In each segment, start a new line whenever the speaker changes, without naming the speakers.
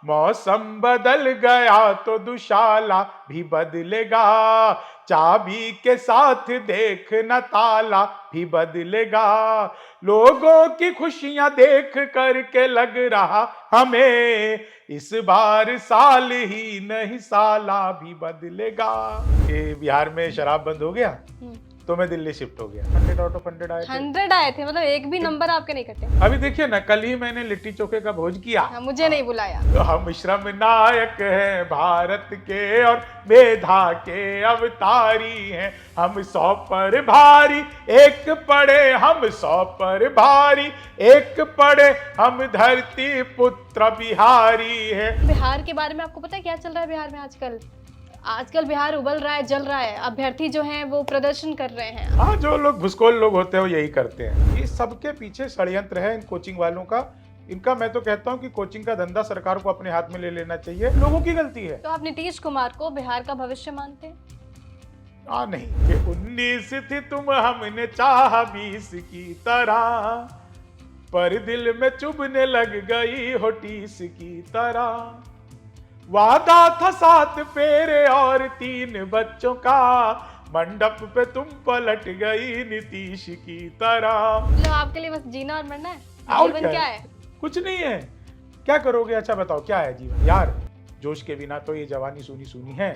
मौसम बदल गया तो दुशाला भी बदलेगा, चाबी के साथ देख न ताला भी बदलेगा। लोगों की खुशियां देख करके लग रहा हमें इस बार साल ही नहीं साला भी बदलेगा। ये बिहार में शराब बंद हो गया तो मैं दिल्ली शिफ्ट हो गया। 100 आउट ऑफ 100 आए थे।
100 आए थे, मतलब एक भी नंबर आपके नहीं कटे।
अभी देखिए ना, कल ही मैंने लिट्टी चोखे का भोज किया।
हाँ, मुझे नहीं बुलाया।
तो हम श्रम नायक हैं भारत के और मेधा के अवतारी हैं। हम 100 पर भारी एक पड़े, हम 100 पर भारी एक पड़े, हम धरती पुत्र बिहारी हैं।
बिहार के बारे में आपको पता है क्या चल रहा है बिहार में आजकल? आजकल बिहार उबल रहा है, जल रहा है। अभ्यर्थी जो हैं वो प्रदर्शन कर रहे हैं।
हाँ, जो लोग भुसकोल लोग होते हैं वो यही करते हैं। ये सबके पीछे षड्यंत्र है इन कोचिंग वालों का। इनका मैं तो कहता हूँ कि कोचिंग का धंधा सरकार को अपने हाथ में ले लेना चाहिए। लोगों की गलती है।
तो आप नीतीश कुमार को बिहार का भविष्य मानते हैं?
नहीं कि 19 थी तुम, हमने चाहा 20 की तरह, पर दिल में चुभने लग गई हो 30 की तरह। वादा था 7 फेरे और 3 बच्चों का, मंडप पे तुम पलट गई नीतीश की तरह।
मतलब आपके लिए बस जीना और मरना है?
और
जीवन क्या है?
कुछ नहीं है। क्या करोगे? अच्छा बताओ क्या है जीवन? यार, जोश के बिना तो ये जवानी सुनी सुनी है।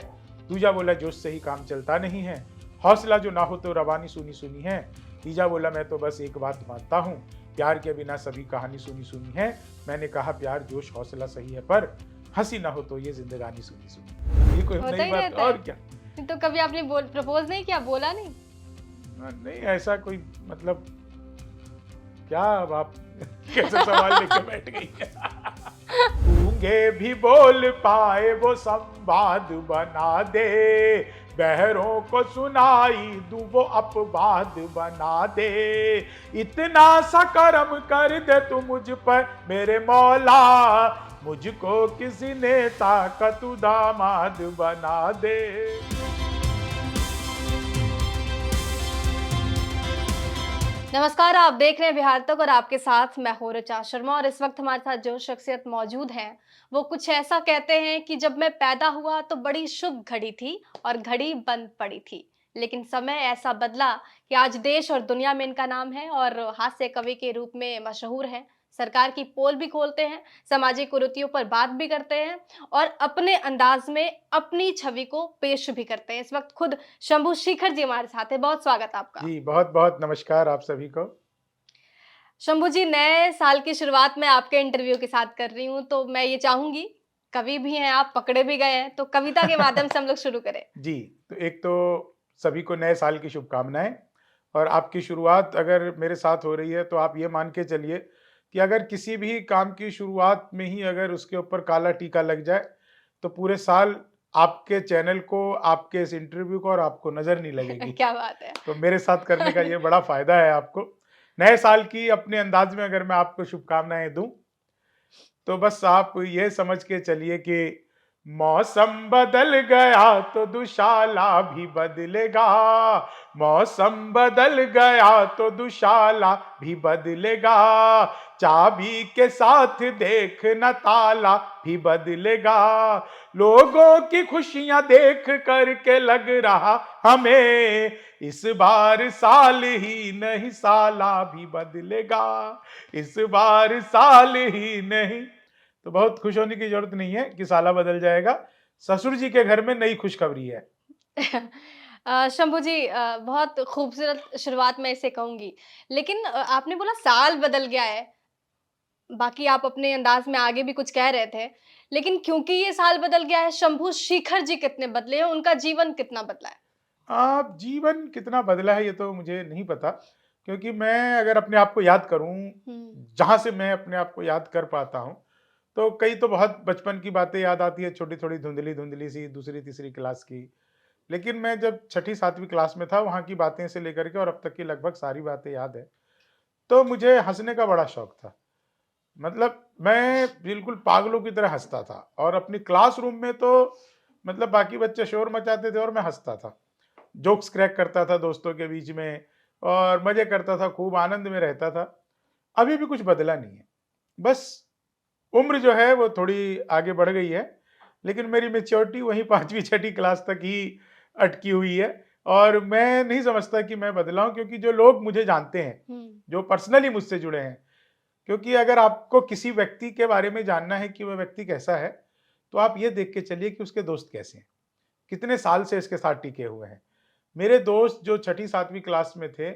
दूजा बोला जोश से ही काम चलता नहीं है, हौसला जो ना हो तो रवानी सुनी सुनी है। तीजा बोला मैं तो बस एक बात मानता हूँ, प्यार के बिना सभी कहानी सुनी सुनी है। मैंने कहा प्यार जोश हौसला सही है, पर हंसी ना हो तो ये जिंदगानी सुनी सुनी। ये कोई नई बात और क्या?
तो कभी आपने प्रपोज नहीं किया, बोला नहीं?
नहीं, ऐसा कोई मतलब क्या? अब आप कैसे सवाल लेके बैठ गई? गूंगे भी बोल पाए वो संवाद बना दे, बहरों को सुनाई दूं वो अपवाद बना दे। इतना सा करम कर दे तू मुझ पर मेरे मौला, मुझको किसी नेता का तू दामाद बना दे।
नमस्कार, आप देख रहे हैं बिहार तक और आपके साथ मैं हूं ऋचा शर्मा। और इस वक्त हमारे साथ जो शख्सियत मौजूद हैं वो कुछ ऐसा कहते हैं कि जब मैं पैदा हुआ तो बड़ी शुभ घड़ी थी और घड़ी बंद पड़ी थी, लेकिन समय ऐसा बदला कि आज देश और दुनिया में इनका नाम है और हास्य कवि के रूप में मशहूर हैं। सरकार की पोल भी खोलते हैं, सामाजिक कुरीतियों पर बात भी करते हैं और अपने अंदाज में अपनी छवि को पेश भी करते हैं। इस वक्त खुद शंभू शेखर जी हमारे साथ हैं। बहुत स्वागत आपका।
जी, बहुत बहुत नमस्कार आप सभी को।
शंभू जी, नए साल की शुरुआत मैं आपके इंटरव्यू के साथ कर रही हूँ, तो मैं ये चाहूंगी, कवि भी हैं आप, पकड़े भी गए हैं, तो कविता के माध्यम से हम लोग शुरू करें।
जी, तो एक तो सभी को नए साल की शुभकामनाएं। और आपकी शुरुआत अगर मेरे साथ हो रही है तो आप ये मान के चलिए कि अगर किसी भी काम की शुरुआत में ही अगर उसके ऊपर काला टीका लग जाए तो पूरे साल आपके चैनल को, आपके इस इंटरव्यू को और आपको नजर नहीं लगेगी।
क्या बात है।
तो मेरे साथ करने का ये बड़ा फायदा है आपको। नए साल की अपने अंदाज में अगर मैं आपको शुभकामनाएं दूं तो बस आप ये समझ के चलिए कि मौसम बदल गया तो दुशाला भी बदलेगा, मौसम बदल गया तो दुशाला भी बदलेगा, चाबी के साथ देख न ताला भी बदलेगा। लोगों की खुशियां देख करके लग रहा हमें इस बार साल ही नहीं साला भी बदलेगा, इस बार साल ही नहीं। तो बहुत खुश होने की जरूरत नहीं है कि साला बदल जाएगा। ससुर जी के घर में नई खुशखबरी है।
शंभू जी, बहुत खूबसूरत शुरुआत मैं इसे कहूंगी, लेकिन आपने बोला साल बदल गया है, बाकी आप अपने अंदाज में आगे भी कुछ कह रहे थे, लेकिन क्योंकि ये साल बदल गया है, शंभू शेखर जी कितने बदले हैं, उनका जीवन कितना बदला है?
आप जीवन कितना बदला है ये तो मुझे नहीं पता, क्योंकि मैं अगर अपने आप को याद करूं, जहां से मैं अपने आप को याद कर पाता हूं, तो कई तो बहुत बचपन की बातें याद आती है, छोटी थोड़ी धुंधली धुंधली सी, दूसरी तीसरी क्लास की। लेकिन मैं जब छठी सातवीं क्लास में था वहां की बातें से लेकर के और अब तक की लगभग सारी बातें याद है। तो मुझे हंसने का बड़ा शौक था। मतलब मैं बिल्कुल पागलों की तरह हंसता था और अपनी क्लासरूम में तो मतलब बाकी बच्चे शोर मचाते थे और मैं हंसता था, जोक्स क्रैक करता था दोस्तों के बीच में और मजे करता था, खूब आनंद में रहता था। अभी भी कुछ बदला नहीं है, बस उम्र जो है वो थोड़ी आगे बढ़ गई है, लेकिन मेरी मैच्योरिटी वहीं 5वीं 6ठी क्लास तक ही अटकी हुई है और मैं नहीं समझता कि मैं बदला हूँ, क्योंकि जो लोग मुझे जानते हैं,
हुँ।
जो पर्सनली मुझसे जुड़े हैं, क्योंकि अगर आपको किसी व्यक्ति के बारे में जानना है कि वह व्यक्ति कैसा है, तो आप ये देख के चलिए कि उसके दोस्त कैसे हैं, कितने साल से इसके साथ टिके हुए हैं। मेरे दोस्त जो छठी 7वीं क्लास में थे,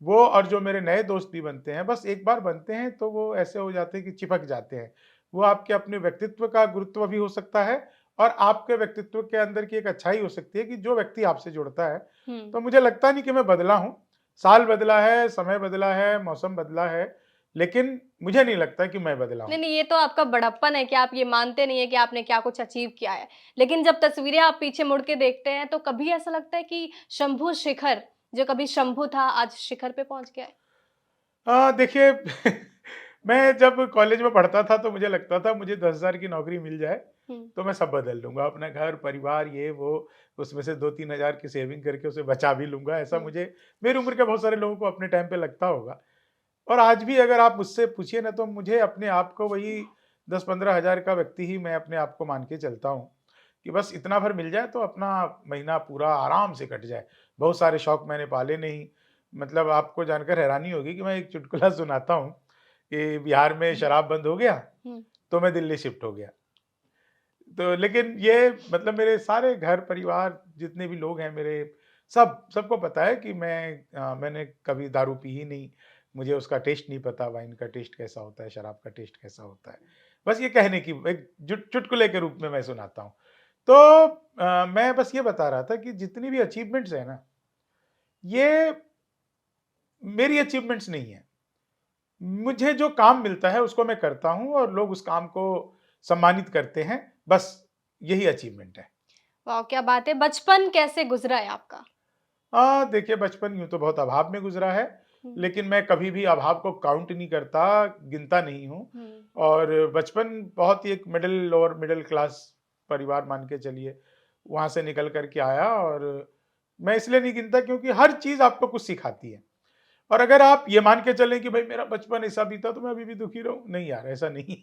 वो और जो मेरे नए दोस्त भी बनते हैं, बस एक बार बनते हैं तो वो ऐसे हो जाते हैं कि चिपक जाते हैं। वो आपके अपने व्यक्तित्व का गुरुत्व भी हो सकता है और आपके व्यक्तित्व के अंदर की एक अच्छाई हो सकती है कि जो व्यक्ति आपसे जुड़ता है।
हुँ।
तो मुझे लगता नहीं कि मैं बदला हूँ। साल बदला है, समय बदला है, मौसम बदला है, लेकिन मुझे नहीं लगता कि मैं बदला
नहीं,
हूँ।
नहीं, ये तो आपका बड़प्पन है कि आप ये मानते नहीं है कि आपने क्या कुछ अचीव किया है। लेकिन जब तस्वीरें आप पीछे मुड़ के देखते हैं, तो कभी ऐसा लगता है कि शंभू शिखर, जो कभी शंभू था, आज शिखर पे पहुँच गया है?
देखिए मैं जब कॉलेज में पढ़ता था तो मुझे लगता था मुझे 10,000 की नौकरी मिल जाए
हुँ।
तो मैं सब बदल लूँगा। अपना घर, परिवार, ये वो, उसमें से 2-3 हज़ार की सेविंग करके उसे बचा भी लूँगा। ऐसा
हुँ।
मुझे, मेरी उम्र के बहुत सारे लोगों को अपने टाइम पे लगता होगा। और आज भी अगर आप मुझसे पूछिए ना, तो मुझे अपने आप को वही 10-15 हज़ार का व्यक्ति ही मैं अपने आप को मान के चलता हूँ, कि बस इतना भर मिल जाए तो अपना महीना पूरा आराम से कट जाए। बहुत सारे शौक मैंने पाले नहीं। मतलब आपको जानकर हैरानी होगी कि मैं एक चुटकुला सुनाता हूँ कि बिहार में शराब बंद हो गया,
हुँ।
तो मैं दिल्ली शिफ्ट हो गया। तो लेकिन ये मतलब मेरे सारे घर परिवार जितने भी लोग हैं मेरे, सबको पता है कि मैंने कभी दारू पी ही नहीं। मुझे उसका टेस्ट नहीं पता, वाइन का टेस्ट कैसा होता है, शराब का टेस्ट कैसा होता है। बस ये कहने की एक चुटकुले के रूप में मैं सुनाता हूँ। तो मैं बस ये बता रहा था कि जितनी भी अचीवमेंट्स है ना, ये मेरी अचीवमेंट्स नहीं है। मुझे जो काम मिलता है उसको मैं करता हूँ और लोग उस काम को सम्मानित करते हैं, बस यही अचीवमेंट है।
वाह! क्या बात है। बचपन कैसे गुज़रा है आपका?
देखिए बचपन यूँ तो बहुत अभाव में गुज़रा है,
हुँ।
लेकिन मैं कभी भी अभाव को काउंट नहीं करता, गिनता नहीं हूँ।
हुँ।
और बचपन बहुत ही एक मिडल लोअर मिडल क्लास परिवार मान के चलिए, वहाँ से निकल कर के आया। और मैं इसलिए नहीं गिनता क्योंकि हर चीज़ आपको कुछ सिखाती है। और अगर आप ये मान के चलें कि भाई मेरा बचपन ऐसा बीता तो मैं अभी भी दुखी रहूँ, नहीं यार ऐसा नहीं।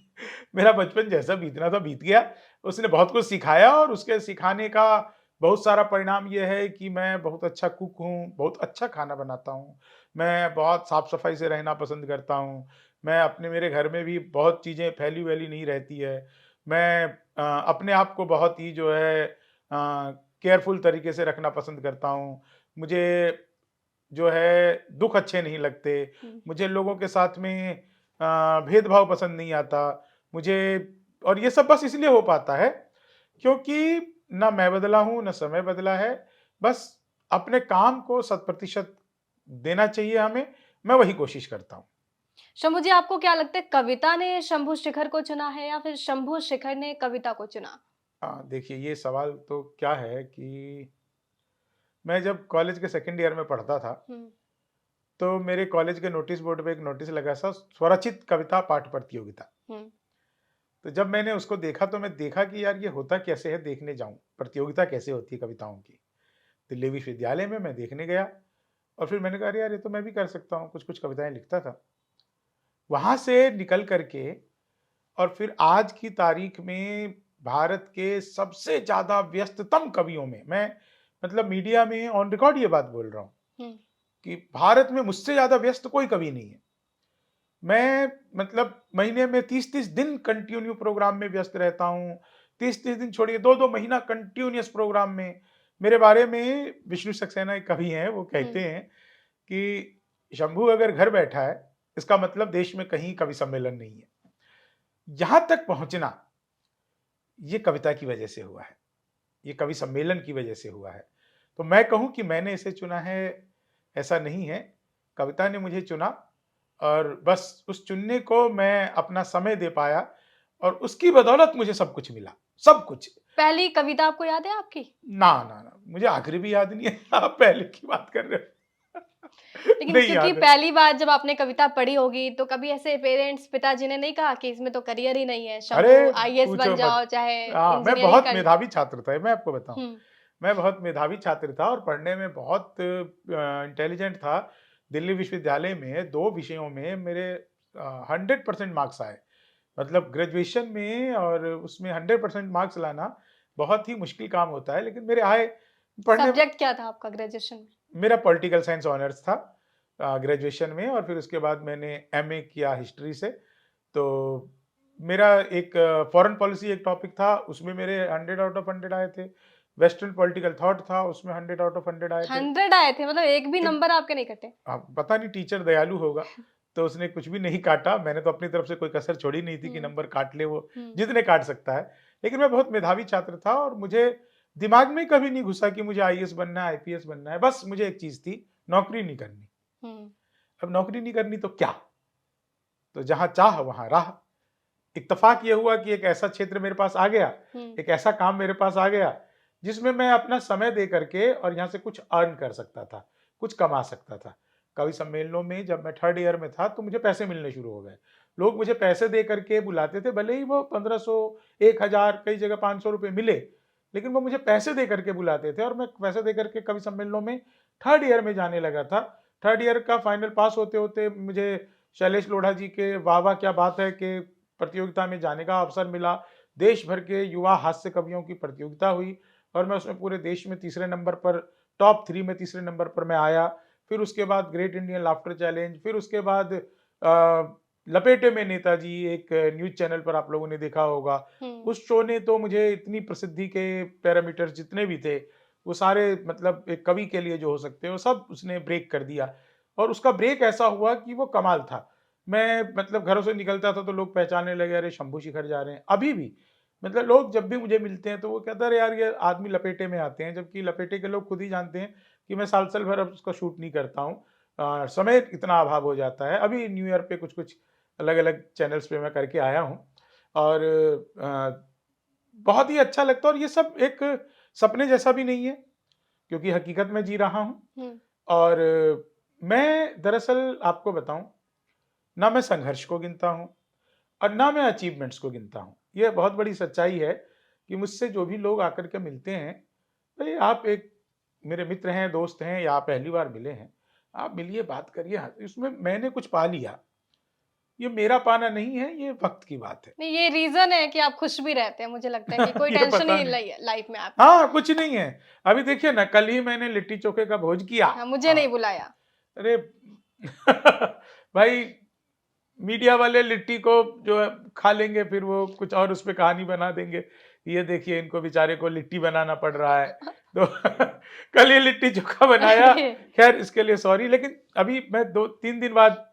मेरा बचपन जैसा बीतना था बीत गया। उसने बहुत कुछ सिखाया और उसके सिखाने का बहुत सारा परिणाम ये है कि मैं बहुत अच्छा कुक हूँ, बहुत अच्छा खाना बनाता हूँ। मैं बहुत साफ-सफाई से रहना पसंद करता हूँ। मैं अपने मेरे घर में भी बहुत चीज़ें फैली-वैली नहीं रहती है। मैं अपने आप को बहुत ही जो है केयरफुल तरीके से रखना पसंद करता हूँ। मुझे जो है दुःख अच्छे नहीं लगते।
हुँ।
मुझे लोगों के साथ में भेदभाव पसंद नहीं आता। मुझे, और ये सब बस इसलिए हो पाता है क्योंकि ना मैं बदला हूँ, ना समय बदला है। बस अपने काम को शत प्रतिशत देना चाहिए हमें, मैं वही कोशिश करता हूँ।
शंभू जी, आपको क्या लगता है, कविता ने शंभू शिखर को चुना है या फिर शंभू शिखर ने कविता को चुना?
देखिए ये सवाल तो क्या है कि मैं जब कॉलेज के सेकंड ईयर में पढ़ता था,
हुँ।
तो मेरे कॉलेज के नोटिस बोर्ड पे एक नोटिस लगा था, स्वरचित कविता पाठ प्रतियोगिता।
हुँ।
तो जब मैंने उसको देखा तो मैं देखा कि यार ये होता कैसे है, देखने जाऊँ, प्रतियोगिता कैसे होती है कविताओं की। दिल्ली विश्वविद्यालय में मैं देखने गया और फिर मैंने कहा अरे यार ये तो मैं भी कर सकता हूँ, कुछ-कुछ कविताएँ लिखता था। वहाँ से निकल कर के और फिर आज की तारीख में भारत के सबसे ज़्यादा व्यस्ततम कवियों में मैं, मतलब मीडिया में ऑन रिकॉर्ड ये बात बोल रहा हूँ
हुँ।
कि भारत में मुझसे ज़्यादा व्यस्त कोई कवि नहीं है। मैं मतलब महीने में 30-30 दिन कंटिन्यू प्रोग्राम में व्यस्त रहता हूँ। 30-30 दिन छोड़िए 2-2 महीना कंटिन्यूअस प्रोग्राम में। मेरे बारे में विष्णु सक्सेना एक कवि हैं, वो कहते
हुँ।
हैं कि शंभू अगर घर बैठा है, इसका मतलब देश में कहीं कवि सम्मेलन नहीं है। यहाँ तक पहुँचना, ये कविता की वजह से हुआ है। ये कवि सम्मेलन की वजह से हुआ है। तो मैं कहूँ कि मैंने इसे चुना है, ऐसा नहीं है। कविता ने मुझे चुना और बस उस चुनने को मैं अपना समय दे पाया और उसकी बदौलत मुझे सब कुछ मिला, सब कुछ।
पहली कविता आपको याद है आपकी?
ना, मुझे आखिरी भी याद नहीं है। आप पहले की बात कर रहे हो।
लेकिन
नहीं
क्योंकि
याद है।
पहली बार जब आपने कविता पढ़ी होगी, तो कभी ऐसे पेरेंट्स, पिताजी ने नहीं कहा कि इसमें तो करियर ही नहीं है, शंभू
अरे!
आईएएस बन
पूछो मत।
जाओ, चाहे
हाँ, मैं
इंजीनियरिंग
बहुत
कर लो।
मेधावी छात्र था, मैं आपको बताऊँ।
हुँ।
मैं बहुत मेधावी छात्र था और पढ़ने में बहुत इंटेलिजेंट था। दिल्ली विश्वविद्यालय में 2 विषयों में मेरे 100% मार्क्स आए। मतलब ग्रेजुएशन में और उसमें 100% मार्क्स लाना बहुत ही मुश्किल काम होता है, लेकिन मेरे आए पढ़ने।
सब्जेक्ट क्या था आपका ग्रेजुएशन में?
मेरा पॉलिटिकल साइंस ऑनर्स था ग्रेजुएशन में, और फिर उसके बाद मैंने एमए किया हिस्ट्री से। तो मेरा एक फॉरेन पॉलिसी एक टॉपिक था, उसमें मेरे 100 आउट ऑफ 100 आए थे। वेस्टर्न पॉलिटिकल थॉट था, उसमें 100 आउट ऑफ 100 आए थे।
100 आए थे, मतलब एक भी
एक
नंबर आपके नहीं कटे?
पता नहीं टीचर दयालु होगा, तो उसने कुछ भी नहीं काटा। मैंने तो अपनी तरफ से कोई कसर छोड़ी नहीं थी कि
हुँ,
नंबर काट ले वो,
हुँ,
जितने काट सकता है। लेकिन मैं बहुत मेधावी छात्र था, और मुझे दिमाग में कभी नहीं घुसा कि मुझे आईएएस बनना है, आईपीएस बनना है। बस मुझे एक चीज़ थी, नौकरी नहीं करनी।
हुँ,
अब नौकरी नहीं करनी तो क्या? तो जहाँ चाह वहाँ राह। इत्तेफ़ाक ये हुआ कि एक ऐसा क्षेत्र मेरे पास आ गया,
हुँ,
एक ऐसा काम मेरे पास आ गया, जिसमें मैं अपना समय दे करके और यहाँ से कुछ अर्न कर सकता था, कुछ कमा सकता था। कवि सम्मेलनों में जब मैं 3rd ईयर में था, तो मुझे पैसे मिलने शुरू हो गए। लोग मुझे पैसे दे करके बुलाते थे, भले ही वो 1500, 1000, कई जगह 500 रुपए मिले, लेकिन वो मुझे पैसे दे करके बुलाते थे, और मैं पैसे दे करके कवि सम्मेलनों में 3rd ईयर में जाने लगा था। 3rd ईयर का फाइनल पास होते-होते मुझे शैलेश लोढ़ा जी के "वाह वाह क्या बात है" के प्रतियोगिता में जाने का अवसर मिला। देश भर के युवा हास्य कवियों की प्रतियोगिता हुई, और मैं उसमें पूरे देश में तीसरे नंबर पर, टॉप 3 में तीसरे नंबर पर मैं आया। फिर उसके बाद ग्रेट इंडियन लाफ्टर चैलेंज, फिर उसके बाद लपेटे में नेताजी, एक न्यूज़ चैनल पर आप लोगों ने देखा होगा।
हुँ,
उस शो ने तो मुझे इतनी प्रसिद्धि के पैरामीटर्स जितने भी थे, वो सारे मतलब एक कवि के लिए जो हो सकते हैं, वो सब उसने ब्रेक कर दिया। और उसका ब्रेक ऐसा हुआ कि वो कमाल था। मैं मतलब घरों से निकलता था तो लोग पहचानने लगे, अरे शंभू शिखर जा रहे हैं। अभी भी मतलब लोग जब भी मुझे मिलते हैं तो वो कहते हैं, अरे यार ये आदमी लपेटे में आते हैं, जबकि लपेटे के लोग खुद ही जानते हैं कि मैं साल-साल भर अब उसका शूट नहीं करता हूँ। समय इतना अभाव हो जाता है। अभी न्यू ईयर पे कुछ-कुछ अलग-अलग चैनल्स पे मैं करके आया हूँ, और बहुत ही अच्छा लगता है, और ये सब एक सपने जैसा भी नहीं है, क्योंकि हकीकत में जी रहा हूँ।
हुँ,
और मैं दरअसल आपको बताऊँ, ना मैं संघर्ष को गिनता हूँ और ना मैं अचीवमेंट्स को गिनता हूँ। ये बहुत बड़ी सच्चाई है कि मुझसे जो भी लोग आकर के मिलते हैं, भई आप एक मेरे मित्र हैं, दोस्त हैं, या आप पहली बार मिले हैं, आप मिलिए, बात करिए। हाँ, इसमें मैंने कुछ पा लिया, ये मेरा पाना नहीं है, ये वक़्त की बात है।
नहीं ये रीज़न है कि आप खुश भी रहते हैं, मुझे लगता है कि कोई
ये
टेंशन
पता
नहीं
नहीं।
लाइफ़ में आपकी।
हाँ, कुछ नहीं है। अभी देखिए ना, कल ही मैंने लिट्टी-चोखे का भोज किया।
हाँ, मुझे नहीं
हाँ,
बुलाया।
अरे भाई, मीडिया वाले लिट्टी को जो है खा लेंगे, फिर वो कुछ और उस पे कहानी बना देंगे। ये देखिए, इनको बेचारे को लिट्टी बनाना पड़ रहा है। तो कल ये लिट्टी चोखा बनाया।
अरे!
खैर इसके लिए सॉरी, लेकिन अभी मैं 2-3 दिन बाद,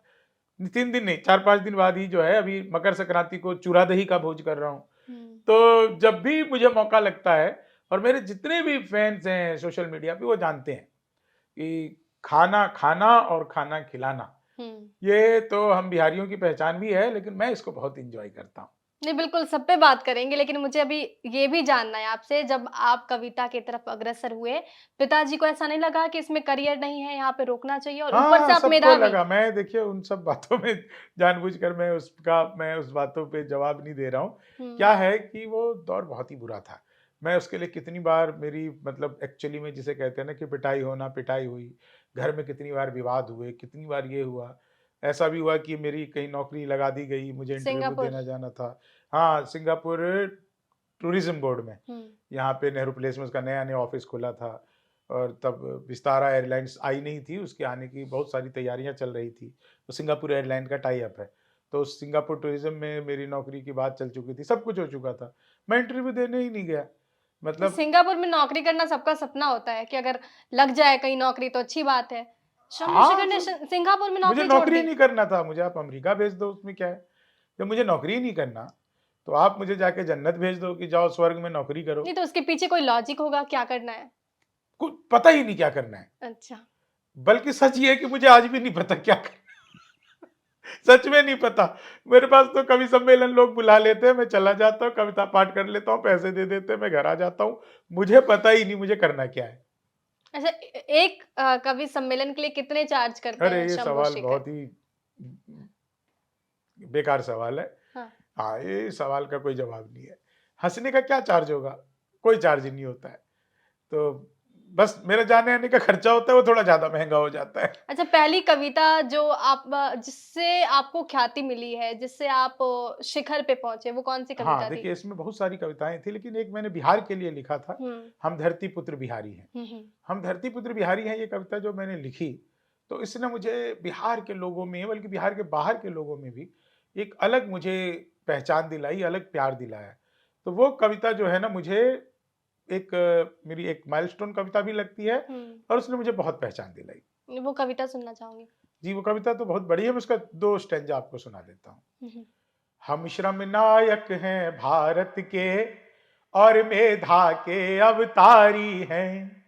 3 दिन नहीं, 4-5 दिन बाद ही जो है, अभी मकर संक्रांति को चूरा दही का भोज कर रहा हूँ।
हुँ,
तो जब भी मुझे मौका लगता है, और मेरे जितने भी फैन्स हैं सोशल मीडिया पे, वो जानते हैं कि खाना खाना और खाना खिलाना,
हुँ।
ये तो हम बिहारियों की पहचान भी है, लेकिन मैं इसको बहुत एन्जॉय करता हूँ।
नहीं, बिल्कुल सब पे बात करेंगे, लेकिन मुझे अभी ये भी जानना है आपसे जब आप कविता की तरफ अग्रसर हुए, पिताजी को ऐसा नहीं लगा कि इसमें करियर नहीं है, यहाँ पे रोकना चाहिए और ऊपर से
हाँ,
आप
सबको
मेधावी?
लगा। मैं देखिए उन सब बातों में जानबूझकर मैं उस बातों पे जवाब नहीं दे रहा हूँ।
हुँ,
क्या है कि वो दौर बहुत ही बुरा था। मैं उसके लिए कितनी बार, मेरी मतलब एक्चुअली में जिसे कहते हैं ना कि पिटाई होना, पिटाई हुई। घर में कितनी बार विवाद हुए, कितनी बार ये हुआ। ऐसा भी हुआ कि मेरी कहीं नौकरी लगा दी गई, मुझे इंटरव्यू
सिंगापुर।
देना जाना था। हाँ, सिंगापुर टूरिज़्म बोर्ड में।
हुँ,
यहाँ पे नेहरू प्लेस में उसका नया-नया ऑफ़िस खुला था, और तब विस्तारा एयरलाइंस आई नहीं थी, उसके आने की बहुत सारी तैयारियाँ चल रही थी। तो सिंगापुर एयरलाइन का टाई अप है। तो सिंगापुर टूरिज़्म में मेरी नौकरी की बात चल चुकी थी, सब कुछ हो चुका था। मैं इंटरव्यू देने ही नहीं गया।
तो
मतलब
सिंगापुर में नौकरी करना सबका सपना होता है कि अगर लग जाए कहीं नौकरी तो अच्छी बात है। शंभू
हाँ,
शेखर ने
तो
सिंगापुर में
मुझे
नौकरी छोड़
नौकरी ही
दी।
नहीं करना था, मुझे आप अमेरिका भेज दो, उसमें क्या है? जब मुझे नौकरी ही नहीं करना, तो आप मुझे जाके जन्नत भेज दो कि जाओ स्वर्ग में नौकरी करो।
नहीं तो उसके पीछे कोई लॉजिक होगा क्या करना है?
कुछ पता ही नहीं क्या करना है।
अच्छा।
बल्कि सच ये है कि मुझे आज भी नहीं पता क्या करना है। सच में नहीं पता। मेरे पास तो कवि सम्मेलन लोग बुला लेते हैं, मैं चला जाता हूँ, कविता पाठ कर लेता हूँ, पैसे दे देते हैं, मैं घर आ जाता हूँ। मुझे पता ही नहीं मुझे करना क्या है।
अच्छा एक कवि सम्मेलन के लिए कितने चार्ज करते
अरे!
हैं
ये
शंभू
सवाल
शेखर?
बहुत ही बेकार सवाल है।
हाँ।
हाँ, ये सवाल का कोई जवाब नहीं है। हँसने का क्या चार्ज होगा? कोई चार्ज ही नहीं होता है। तो बस मेरे जाने आने का खर्चा होता है वो थोड़ा ज्यादा महंगा हो जाता है।
अच्छा, पहली कविता जो आप जिससे आपको ख्याति मिली है, जिससे आप शिखर पे पहुँचे, वो कौन-सी
हाँ,
कविता थी?
देखिए इसमें बहुत सारी कविताएं थी लेकिन एक मैंने बिहार के लिए लिखा था,
हुँ।
हम धरती पुत्र बिहारी हैं।
हुँ, हुँ।
हम धरती पुत्र बिहारी हैं ये कविता जो मैंने लिखी, तो इसने मुझे बिहार के लोगों में बल्कि बिहार के बाहर के लोगों में भी एक अलग मुझे पहचान दिलाई, अलग प्यार दिलाया। तो वो कविता जो है ना मुझे एक मेरी एक माइलस्टोन कविता भी लगती है
हुँ।
और उसने मुझे बहुत पहचान दिलाई।
वो कविता सुनना चाहूँगी।
जी, वो कविता तो बहुत बड़ी है, मैं उसका 2 स्टैन्ज़ा आपको सुना देता हूँ।
हुँ, हुँ।
हम श्रम नायक हैं भारत के और मेधा के अवतारी हैं।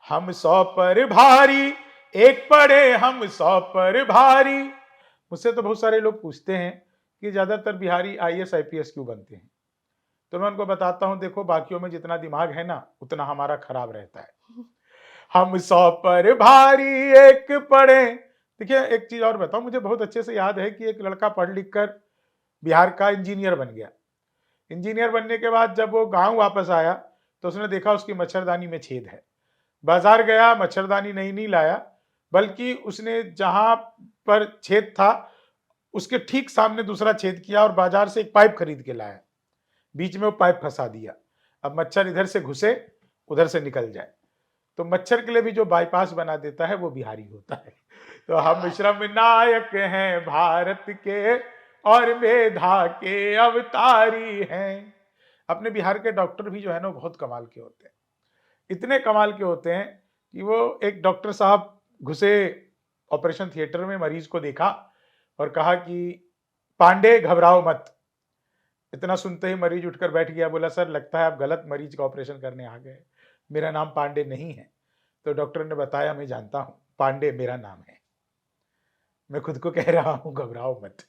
हम 100 पर भारी, एक पड़े हम 100 पर भारी। मुझसे तो बहुत सारे लोग पूछते हैं कि ज़्यादातर बिहारी आईएएस आईपीएस क्यों बनते हैं? तो मैं उनको बताता हूँ देखो बाकियों में जितना दिमाग है ना, उतना हमारा खराब रहता है। हम 100 पर भारी एक पड़े। देखिए एक चीज़ और बताऊँ, मुझे बहुत अच्छे से याद है कि एक लड़का पढ़ लिख कर बिहार का इंजीनियर बन गया। इंजीनियर बनने के बाद जब वो गाँव वापस आया, तो उसने देखा उसकी मच्छरदानी में छेद है। बाज़ार गया, मच्छरदानी नहीं लाया, बल्कि उसने जहाँ पर छेद था, उसके ठीक सामने दूसरा छेद किया और बाज़ार से एक पाइप खरीद के लाया। बीच में वो पाइप फँसा दिया। अब मच्छर इधर से घुसे, उधर से निकल जाए। तो मच्छर के लिए भी जो बाईपास बना देता है, वो बिहारी होता है। तो
क्या
हम
बात है!
श्रम नायक हैं भारत के और मेधा के अवतारी हैं। अपने बिहार के डॉक्टर भी जो है ना, वो बहुत कमाल के होते हैं। इतने कमाल के होते हैं कि वो एक डॉक्टर साहब घुसे ऑपरेशन थिएटर में, मरीज को देखा और कहा कि पांडे घबराओ मत। इतना सुनते ही मरीज उठकर बैठ गया, बोला सर लगता है आप गलत मरीज का ऑपरेशन करने आ गए, मेरा नाम पांडे नहीं है। तो डॉक्टर ने बताया मैं जानता हूं, पांडे मेरा नाम है, मैं खुद को कह रहा हूं घबराओ मत।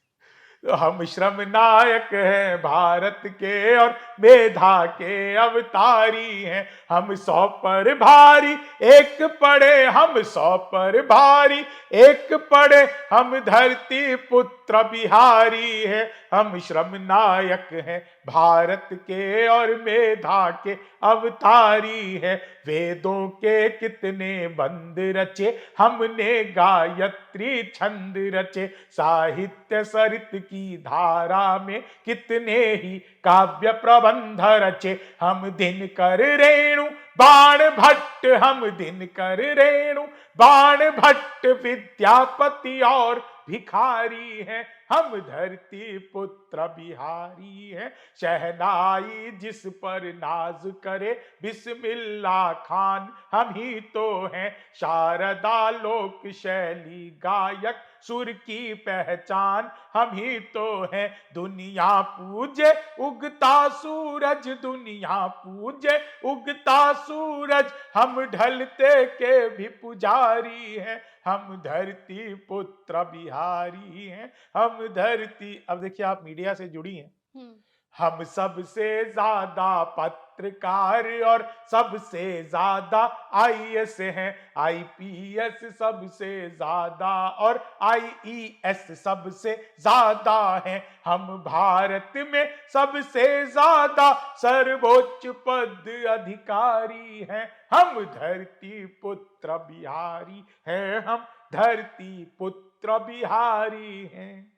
तो हम श्रम नायक हैं भारत के और मेधा के अवतारी हैं। हम 100 पर भारी, एक पड़े हम 100 पर भारी, एक पड़े हम धरती पुत्र बिहारी हैं। हम श्रम नायक हैं भारत के और मेधा के अवतारी हैं। वेदों के कितने बंद रचे, हमने गायत्री छंद रचे। साहित्य सरित की धारा में कितने ही काव्य प्रबंध रचे। हम दिनकर रेणु बाण भट्ट, हम दिनकर रेणु बाण भट्ट विद्यापति और भिखारी हैं। हम धरती पुत्र बिहारी हैं। शहनाई जिस पर नाज करे बिस्मिल्ला खान हम ही तो हैं। शारदा लोक शैली गायक सुर की पहचान हम ही तो हैं। दुनिया पूजे उगता सूरज, दुनिया पूजे उगता सूरज, हम ढलते के भी पुजारी हैं। हम धरती पुत्र बिहारी हैं। हम धरती, अब देखिए आप मीडिया से जुड़ी हैं,
हुँ।
हम सबसे ज्यादा पत्रकार और सबसे ज्यादा आईएएस हैं। आईपीएस सबसे ज्यादा और आईईएस सबसे ज्यादा हैं। हम भारत में सबसे ज्यादा सर्वोच्च पद अधिकारी हैं। हम धरती पुत्र बिहारी हैं। हम धरती पुत्र बिहारी हैं।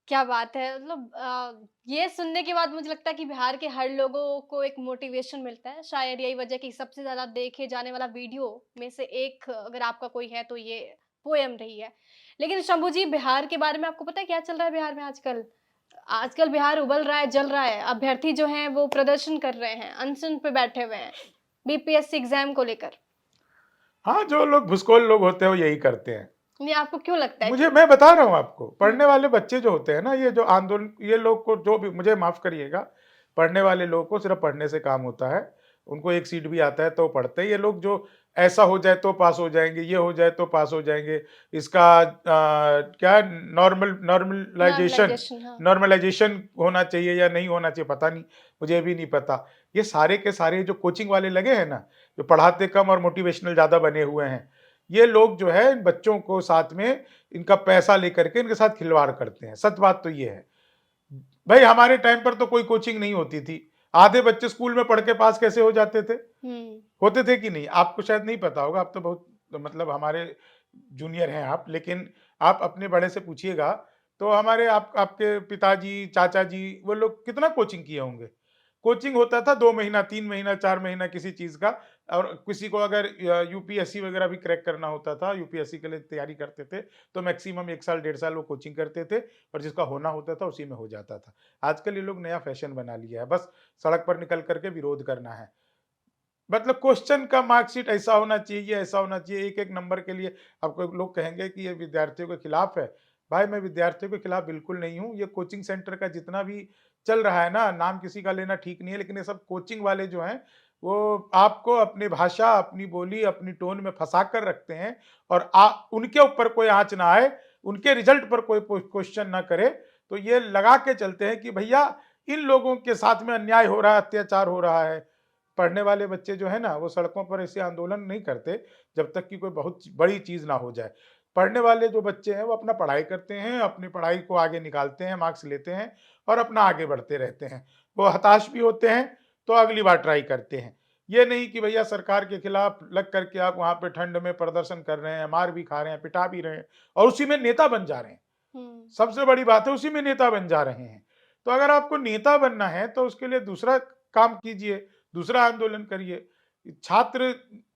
क्या बात है! मतलब ये सुनने के बाद मुझे लगता है कि बिहार के हर लोगों को एक मोटिवेशन मिलता है। शायद यही वजह कि सबसे ज़्यादा देखे जाने वाला वीडियो में से एक अगर आपका कोई है तो ये पोएम रही है। लेकिन शंभू जी, बिहार के बारे में आपको पता है क्या चल रहा है बिहार में आजकल? आजकल बिहार उबल रहा है, जल रहा है। अभ्यर्थी जो हैं वो प्रदर्शन कर रहे हैं, अनशन पे बैठे हुए हैं, बीपीएससी एग्ज़ाम को लेकर।
हाँ, जो लोग भुसकोल लोग होते हैं वो यही करते हैं।
ये आपको क्यों लगता है
मुझे,
कि
मैं बता रहा हूँ आपको,
हुँ,
पढ़ने वाले बच्चे जो होते हैं ना, ये जो आंदोलन, ये लोग को जो भी, मुझे माफ करिएगा, पढ़ने वाले लोगों को सिर्फ पढ़ने से काम होता है। उनको एक सीट भी आता है तो पढ़ते हैं। ये लोग जो ऐसा हो जाए तो पास हो जाएंगे, ये हो जाए तो पास हो जाएंगे, इसका क्या नॉर्मलाइजेशन,
नॉर्मलाइज़ेशन हाँ।
नॉर्मलाइजेशन होना चाहिए या नहीं होना चाहिए पता नहीं, मुझे भी नहीं पता। ये सारे के सारे जो कोचिंग वाले लगे हैं ना, जो पढ़ाते कम और मोटिवेशनल ज्यादा बने हुए हैं, ये लोग जो है इन बच्चों को साथ में इनका पैसा लेकर के इनके साथ खिलवाड़ करते हैं। सच बात तो ये है भाई, हमारे टाइम पर तो कोई कोचिंग नहीं होती थी। आधे बच्चे स्कूल में पढ़ के पास कैसे हो जाते थे?
हम्म।
होते थे कि नहीं? आपको शायद नहीं पता होगा, आप तो बहुत मतलब हमारे जूनियर हैं आप, लेकिन आप अपने बड़े से पूछिएगा तो हमारे आपके पिताजी, चाचा जी, वो लोग कितना कोचिंग किए होंगे। कोचिंग होता था 2 महीना, 3 महीना, 4 महीना किसी चीज़ का, और किसी को अगर यूपीएससी वगैरह भी क्रैक करना होता था, यूपीएससी के लिए तैयारी करते थे, तो मैक्सिमम 1 साल, 1.5 साल वो कोचिंग करते थे और जिसका होना होता था उसी में हो जाता था। आजकल ये लोग नया फैशन बना लिया है, बस सड़क पर निकल कर के विरोध करना है। मतलब क्वेश्चन का मार्कशीट ऐसा होना चाहिए, ऐसा होना चाहिए, एक-एक नंबर के लिए। आपको लोग कहेंगे कि ये विद्यार्थियों के खिलाफ है। भाई मैं विद्यार्थियों के खिलाफ बिल्कुल नहीं हूँ। ये कोचिंग सेंटर का जितना भी चल रहा है ना, नाम किसी का लेना ठीक नहीं है, लेकिन ये सब कोचिंग वाले जो हैं, वो आपको अपनी भाषा, अपनी बोली, अपनी टोन में फँसा कर रखते हैं और उनके ऊपर कोई आँच ना आए, उनके रिजल्ट पर कोई क्वेश्चन ना करे, तो ये लगा के चलते हैं कि भैया इन लोगों के साथ में अन्याय हो रहा है, अत्याचार हो रहा है। पढ़ने वाले बच्चे जो है ना, वो सड़कों पर ऐसे आंदोलन नहीं करते जब तक कि कोई बहुत बड़ी चीज़ ना हो जाए। पढ़ने वाले जो बच्चे हैं वो अपना पढ़ाई करते हैं, अपनी पढ़ाई को आगे निकालते हैं, मार्क्स लेते हैं और अपना आगे बढ़ते रहते हैं। वो हताश भी होते हैं तो अगली बार ट्राई करते हैं। ये नहीं कि भैया सरकार के खिलाफ लग करके आप वहाँ पे ठंड में प्रदर्शन कर रहे हैं, मार भी खा रहे हैं, पिटा भी रहे हैं और उसी में नेता बन जा रहे हैं।
हम्म।
सबसे बड़ी बात है, उसी में नेता बन जा रहे हैं। तो अगर आपको नेता बनना है तो उसके लिए दूसरा काम कीजिए, दूसरा आंदोलन करिए। छात्र,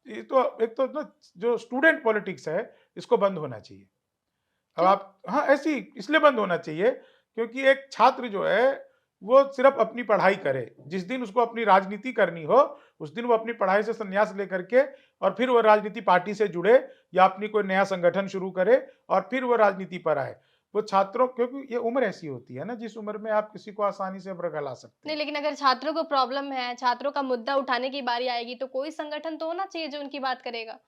ये तो एक तो ना जो स्टूडेंट पॉलिटिक्स है, इसको बंद होना चाहिए। अब
क्यों?
आप, हाँ, ऐसी इसलिए बंद होना चाहिए क्योंकि एक छात्र जो है वो सिर्फ अपनी पढ़ाई करे। जिस दिन उसको अपनी राजनीति करनी हो, उस दिन वो अपनी पढ़ाई से संन्यास लेकर के और फिर वो राजनीति पार्टी से जुड़े या अपनी कोई नया संगठन शुरू करे और फिर वो राजनीति पर आए। वो छात्रों, क्योंकि ये उम्र ऐसी होती है ना जिस उम्र में आप किसी को आसानी से बरगला सकते
नहीं,
हैं।
लेकिन अगर छात्रों को प्रॉब्लम है, छात्रों का मुद्दा उठाने की बारी आएगी, तो कोई संगठन तो होना चाहिए जो उनकी बात करेगा।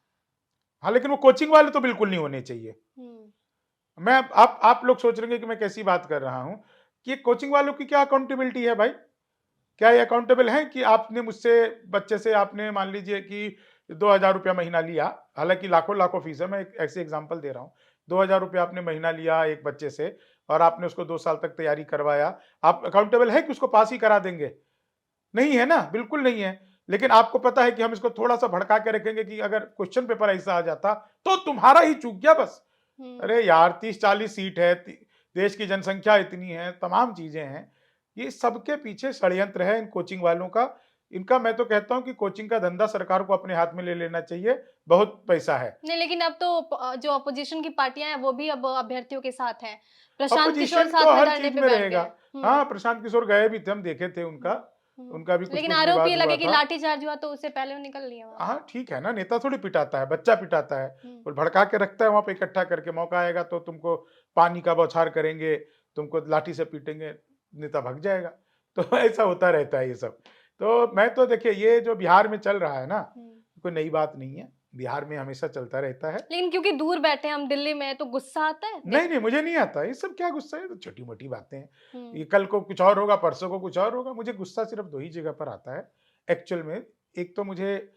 हाँ, लेकिन वो कोचिंग वाले तो बिल्कुल नहीं होने चाहिए।
हम्म।
मैं आप लोग सोच रहे हैं कि मैं कैसी बात कर रहा हूँ, कि कोचिंग वालों की क्या अकाउंटेबिलिटी है भाई? क्या ये अकाउंटेबल है कि आपने मुझसे, बच्चे से आपने मान लीजिए कि 2,000 रुपया महीना लिया, हालाँकि लाखों-लाखों फीस है, मैं एक ऐसे एग्ज़ाम्पल दे रहा हूँ। 2,000 रुपया आपने महीना लिया एक बच्चे से और आपने उसको 2 साल तक तैयारी करवाया। आप अकाउंटेबल हैं कि उसको पास ही करा देंगे? नहीं है ना, बिल्कुल नहीं है। लेकिन आपको पता है कि हम इसको थोड़ा-सा भड़का के रखेंगे कि अगर क्वेश्चन पेपर ऐसा आ जाता, तो तुम्हारा ही चूक गया बस।
हम्म।
अरे यार, 30-40 सीट है, देश की जनसंख्या इतनी है, तमाम चीजें हैं। ये सबके पीछे षड्यंत्र है इन कोचिंग वालों का। इनका, मैं तो कहता हूं कि कोचिंग का धंधा सरकार को अपने हाथ में ले लेना चाहिए। बहुत पैसा है।
नहीं, लेकिन अब तो जो अपोजिशन की पार्टियां हैं वो भी अब अभ्यर्थियों के साथ हैं। प्रशांत किशोर
अपोजिशन तो
साथ में
हर
धरने
चीज
पे
में
बैठ
रहेगा।
गए।
हाँ, प्रशांत किशोर गए भी थे, हम देखे थे उनका।
हुँ, हुँ।
उनका भी कुछ
लेकिन
कुछ
आरोप ये
विवाद हुआ
लगे कि
था।
लाठीचार्ज हुआ तो उससे पहले वो निकल लिए वहाँ से।
हाँ, ठीक है ना, नेता थोड़ी पिटाता है, बच्चा पिटाता है।
हुँ।
वो भड़का के रखता है वहाँ पे इकट्ठा करके, मौका आएगा तो तुमको पानी का बौछार करेंगे, तुमको लाठी से पीटेंगे, नेता भाग जाएगा। तो ऐसा होता रहता है ये सब। तो मैं तो देखिए, ये जो बिहार में चल रहा है ना,
हुँ।
कोई नई बात नहीं है। बिहार में हमेशा चलता रहता है।
लेकिन क्योंकि दूर बैठे हैं हम दिल्ली में तो गुस्सा आता है
नहीं,
देख
नहीं,
के?
मुझे नहीं आता। ये सब क्या गुस्सा है, ये तो छोटी-मोटी बातें हैं।
हुँ।
ये कल को कुछ और होगा, परसों को कुछ और होगा। मुझे गुस्सा सिर्फ़ 2 ही जगह पर आता है एक्चुअल में। एक तो मुझे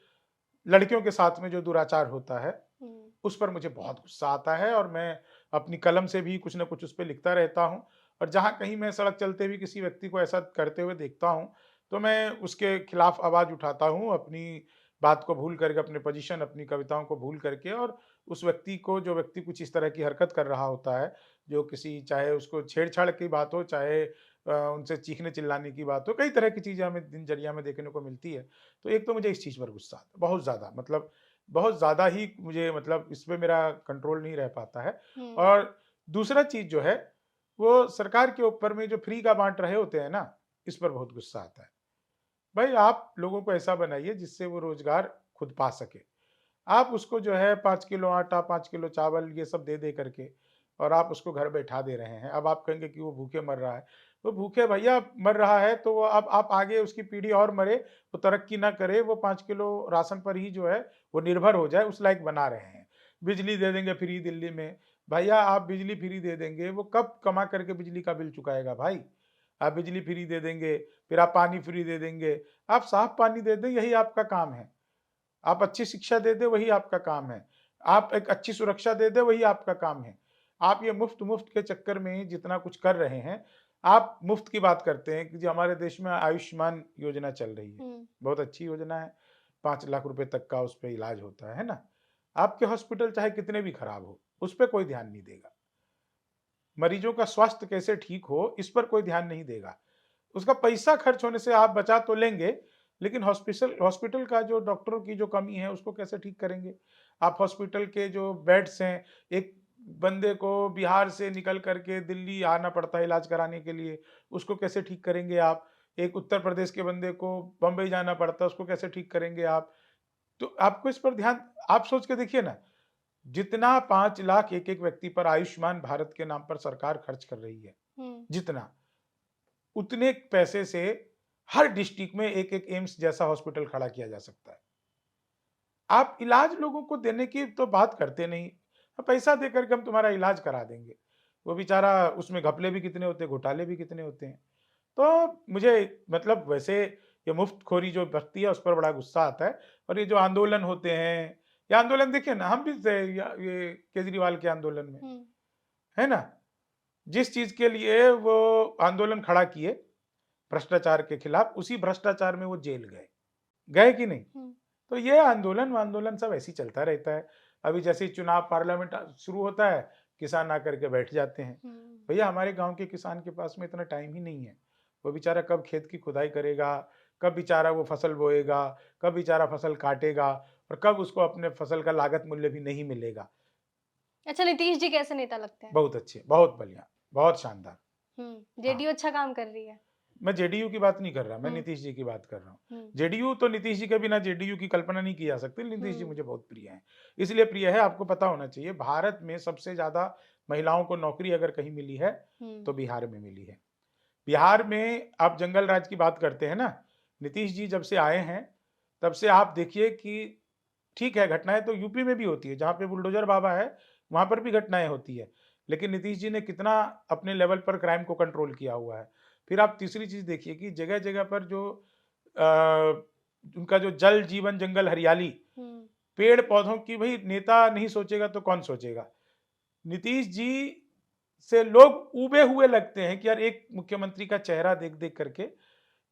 लड़कियों के साथ में जो दुराचार होता है,
हुँ।
उस पर मुझे बहुत गुस्सा आता है और मैं अपनी कलम से भी कुछ न कुछ उस पे लिखता रहता हूँ। और जहाँ कहीं मैं सड़क चलते हुए किसी व्यक्ति को ऐसा करते हुए देखता हूँ, तो मैं उसके खिलाफ आवाज़ उठाता हूँ, अपनी बात को भूल करके, अपनी पोज़ीशन, अपनी कविताओं को भूल करके, और उस व्यक्ति को, जो व्यक्ति कुछ इस तरह की हरकत कर रहा होता है, जो किसी, चाहे उसको छेड़छाड़ की बात हो, चाहे उनसे चीखने-चिल्लाने की बात हो, कई तरह की चीज़ें हमें दिनचर्या में देखने को मिलती है। तो एक तो मुझे इस चीज़ पर गुस्सा आता है, बहुत ज़्यादा, मतलब बहुत ज़्यादा ही मुझे, मतलब इस पे मेरा कंट्रोल नहीं रह पाता है।
हुँ।
और दूसरा चीज़ जो है, वो सरकार के ऊपर में जो फ्री का बाँट रहे होते हैं ना, इस पर बहुत गुस्सा आता है। भाई आप लोगों को ऐसा बनाइए जिससे वो रोज़गार खुद पा सके। आप उसको जो है 5 किलो आटा, 5 किलो चावल, ये सब दे करके, और आप उसको घर बैठा दे रहे हैं। अब आप कहेंगे कि वो भूखे मर रहा है। तो भूखे भैया मर रहा है तो वो, अब आप आगे उसकी पीढ़ी और मरे, वो तरक्की ना करे, वो 5 किलो राशन पर ही जो है वो निर्भर हो जाए, उस लायक बना रहे हैं। बिजली दे देंगे फ्री दिल्ली में। भैया आप बिजली फ्री दे देंगे, वो कब कमा करके बिजली का बिल चुकाएगा भाई? आप बिजली फ्री दे देंगे, फिर आप पानी फ्री दे देंगे। आप साफ पानी दे दें, यही आपका काम है। आप अच्छी शिक्षा दे दें, वही आपका काम है। आप एक अच्छी सुरक्षा दे दें, वही आपका काम है। आप ये मुफ्त-मुफ्त के चक्कर में जितना कुछ कर रहे हैं, आप मुफ्त की बात करते हैं कि जो हमारे देश में आयुष्मान योजना चल रही है,
हम्म,
बहुत अच्छी योजना है। 5 लाख रुपए तक का उस पर इलाज होता है ना। आपके हॉस्पिटल चाहे कितने भी खराब हो, उस पर कोई ध्यान नहीं देगा। मरीजों का स्वास्थ्य कैसे ठीक हो, इस पर कोई ध्यान नहीं देगा। उसका पैसा खर्च होने से आप बचा तो लेंगे, लेकिन हॉस्पिटल हॉस्पिटल का जो डॉक्टरों की जो कमी है उसको कैसे ठीक करेंगे? आप हॉस्पिटल के जो बेड्स हैं, एक बंदे को बिहार से निकल करके दिल्ली आना पड़ता है इलाज कराने के लिए, उसको कैसे ठीक करेंगे आप? एक उत्तर प्रदेश के बंदे को बंबई जाना पड़ता है, उसको कैसे ठीक करेंगे आप? तो आपको इस पर ध्यान, आप सोच के देखिए ना, जितना 5 लाख एक एक व्यक्ति पर आयुष्मान भारत के नाम पर सरकार खर्च कर रही है,
हम्म,
जितना, उतने पैसे से हर डिस्ट्रिक्ट में एक एक एम्स जैसा हॉस्पिटल खड़ा किया जा सकता है। आप इलाज लोगों को देने की तो बात करते नहीं। पैसा दे करके हम तुम्हारा इलाज करा देंगे। वो बेचारा, उसमें घपले भी कितने होते हैं, घोटाले भी कितने होते हैं। तो मुझे मतलब वैसे ये मुफ्तखोरी जो बरती है उस पर बड़ा गुस्सा आता है। और ये जो आंदोलन होते हैं, ये आंदोलन देखिए ना, हम भी थे ये केजरीवाल के आंदोलन में,
हम्म,
है ना? जिस चीज के लिए वो आंदोलन खड़ा किए भ्रष्टाचार के खिलाफ, उसी भ्रष्टाचार में वो जेल गए। गए कि नहीं?
हम्म,
तो ये आंदोलन आंदोलन सब ऐसे ही चलता रहता है। अभी जैसे ही चुनाव पार्लियामेंट शुरू होता है, किसान आकर के बैठ जाते हैं।
हम्म।
भैया, हमारे गांव के किसान के पास में इतना टाइम ही नहीं है। वो बेचारा कब खेत की खुदाई करेगा, कब बेचारा वो फसल बोएगा, कब बेचारा फसल काटेगा, और कब उसको अपने फसल का लागत मूल्य भी नहीं मिलेगा।
अच्छा, नीतीश जी कैसे नेता लगते हैं?
बहुत अच्छे, बहुत बढ़िया, बहुत शानदार। हाँ,
जेडीयू अच्छा काम कर रही है।
मैं जेडीयू की बात नहीं कर रहा, मैं
हम्म,
नीतीश जी की बात कर रहा हूँ।
हम्म,
जेडीयू तो, नीतीश जी के बिना जेडीयू की कल्पना नहीं की जा सकती। नीतीश जी
हम्म,
मुझे बहुत प्रिय हैं। इसलिए प्रिय है, आपको पता होना चाहिए, भारत में सबसे ज्यादा महिलाओं को नौकरी अगर कहीं मिली है
हम्म,
तो बिहार में मिली है। बिहार में आप जंगल राज की बात करते हैं ना, नीतीश जी जब से आए हैं तब से आप देखिए कि, ठीक है घटनाएं तो यूपी में भी होती है, जहां पे बुलडोजर बाबा है वहां पर भी घटनाएं होती है, लेकिन नीतीश जी ने कितना अपने लेवल पर क्राइम को कंट्रोल किया हुआ है। फिर आप तीसरी चीज देखिए कि जगह जगह पर जो उनका जो जल जीवन जंगल हरियाली,
हम्म,
पेड़ पौधों की, भाई नेता नहीं सोचेगा तो कौन सोचेगा? नीतीश जी से लोग ऊबे हुए लगते हैं कि यार, एक मुख्यमंत्री का चेहरा देख देख करके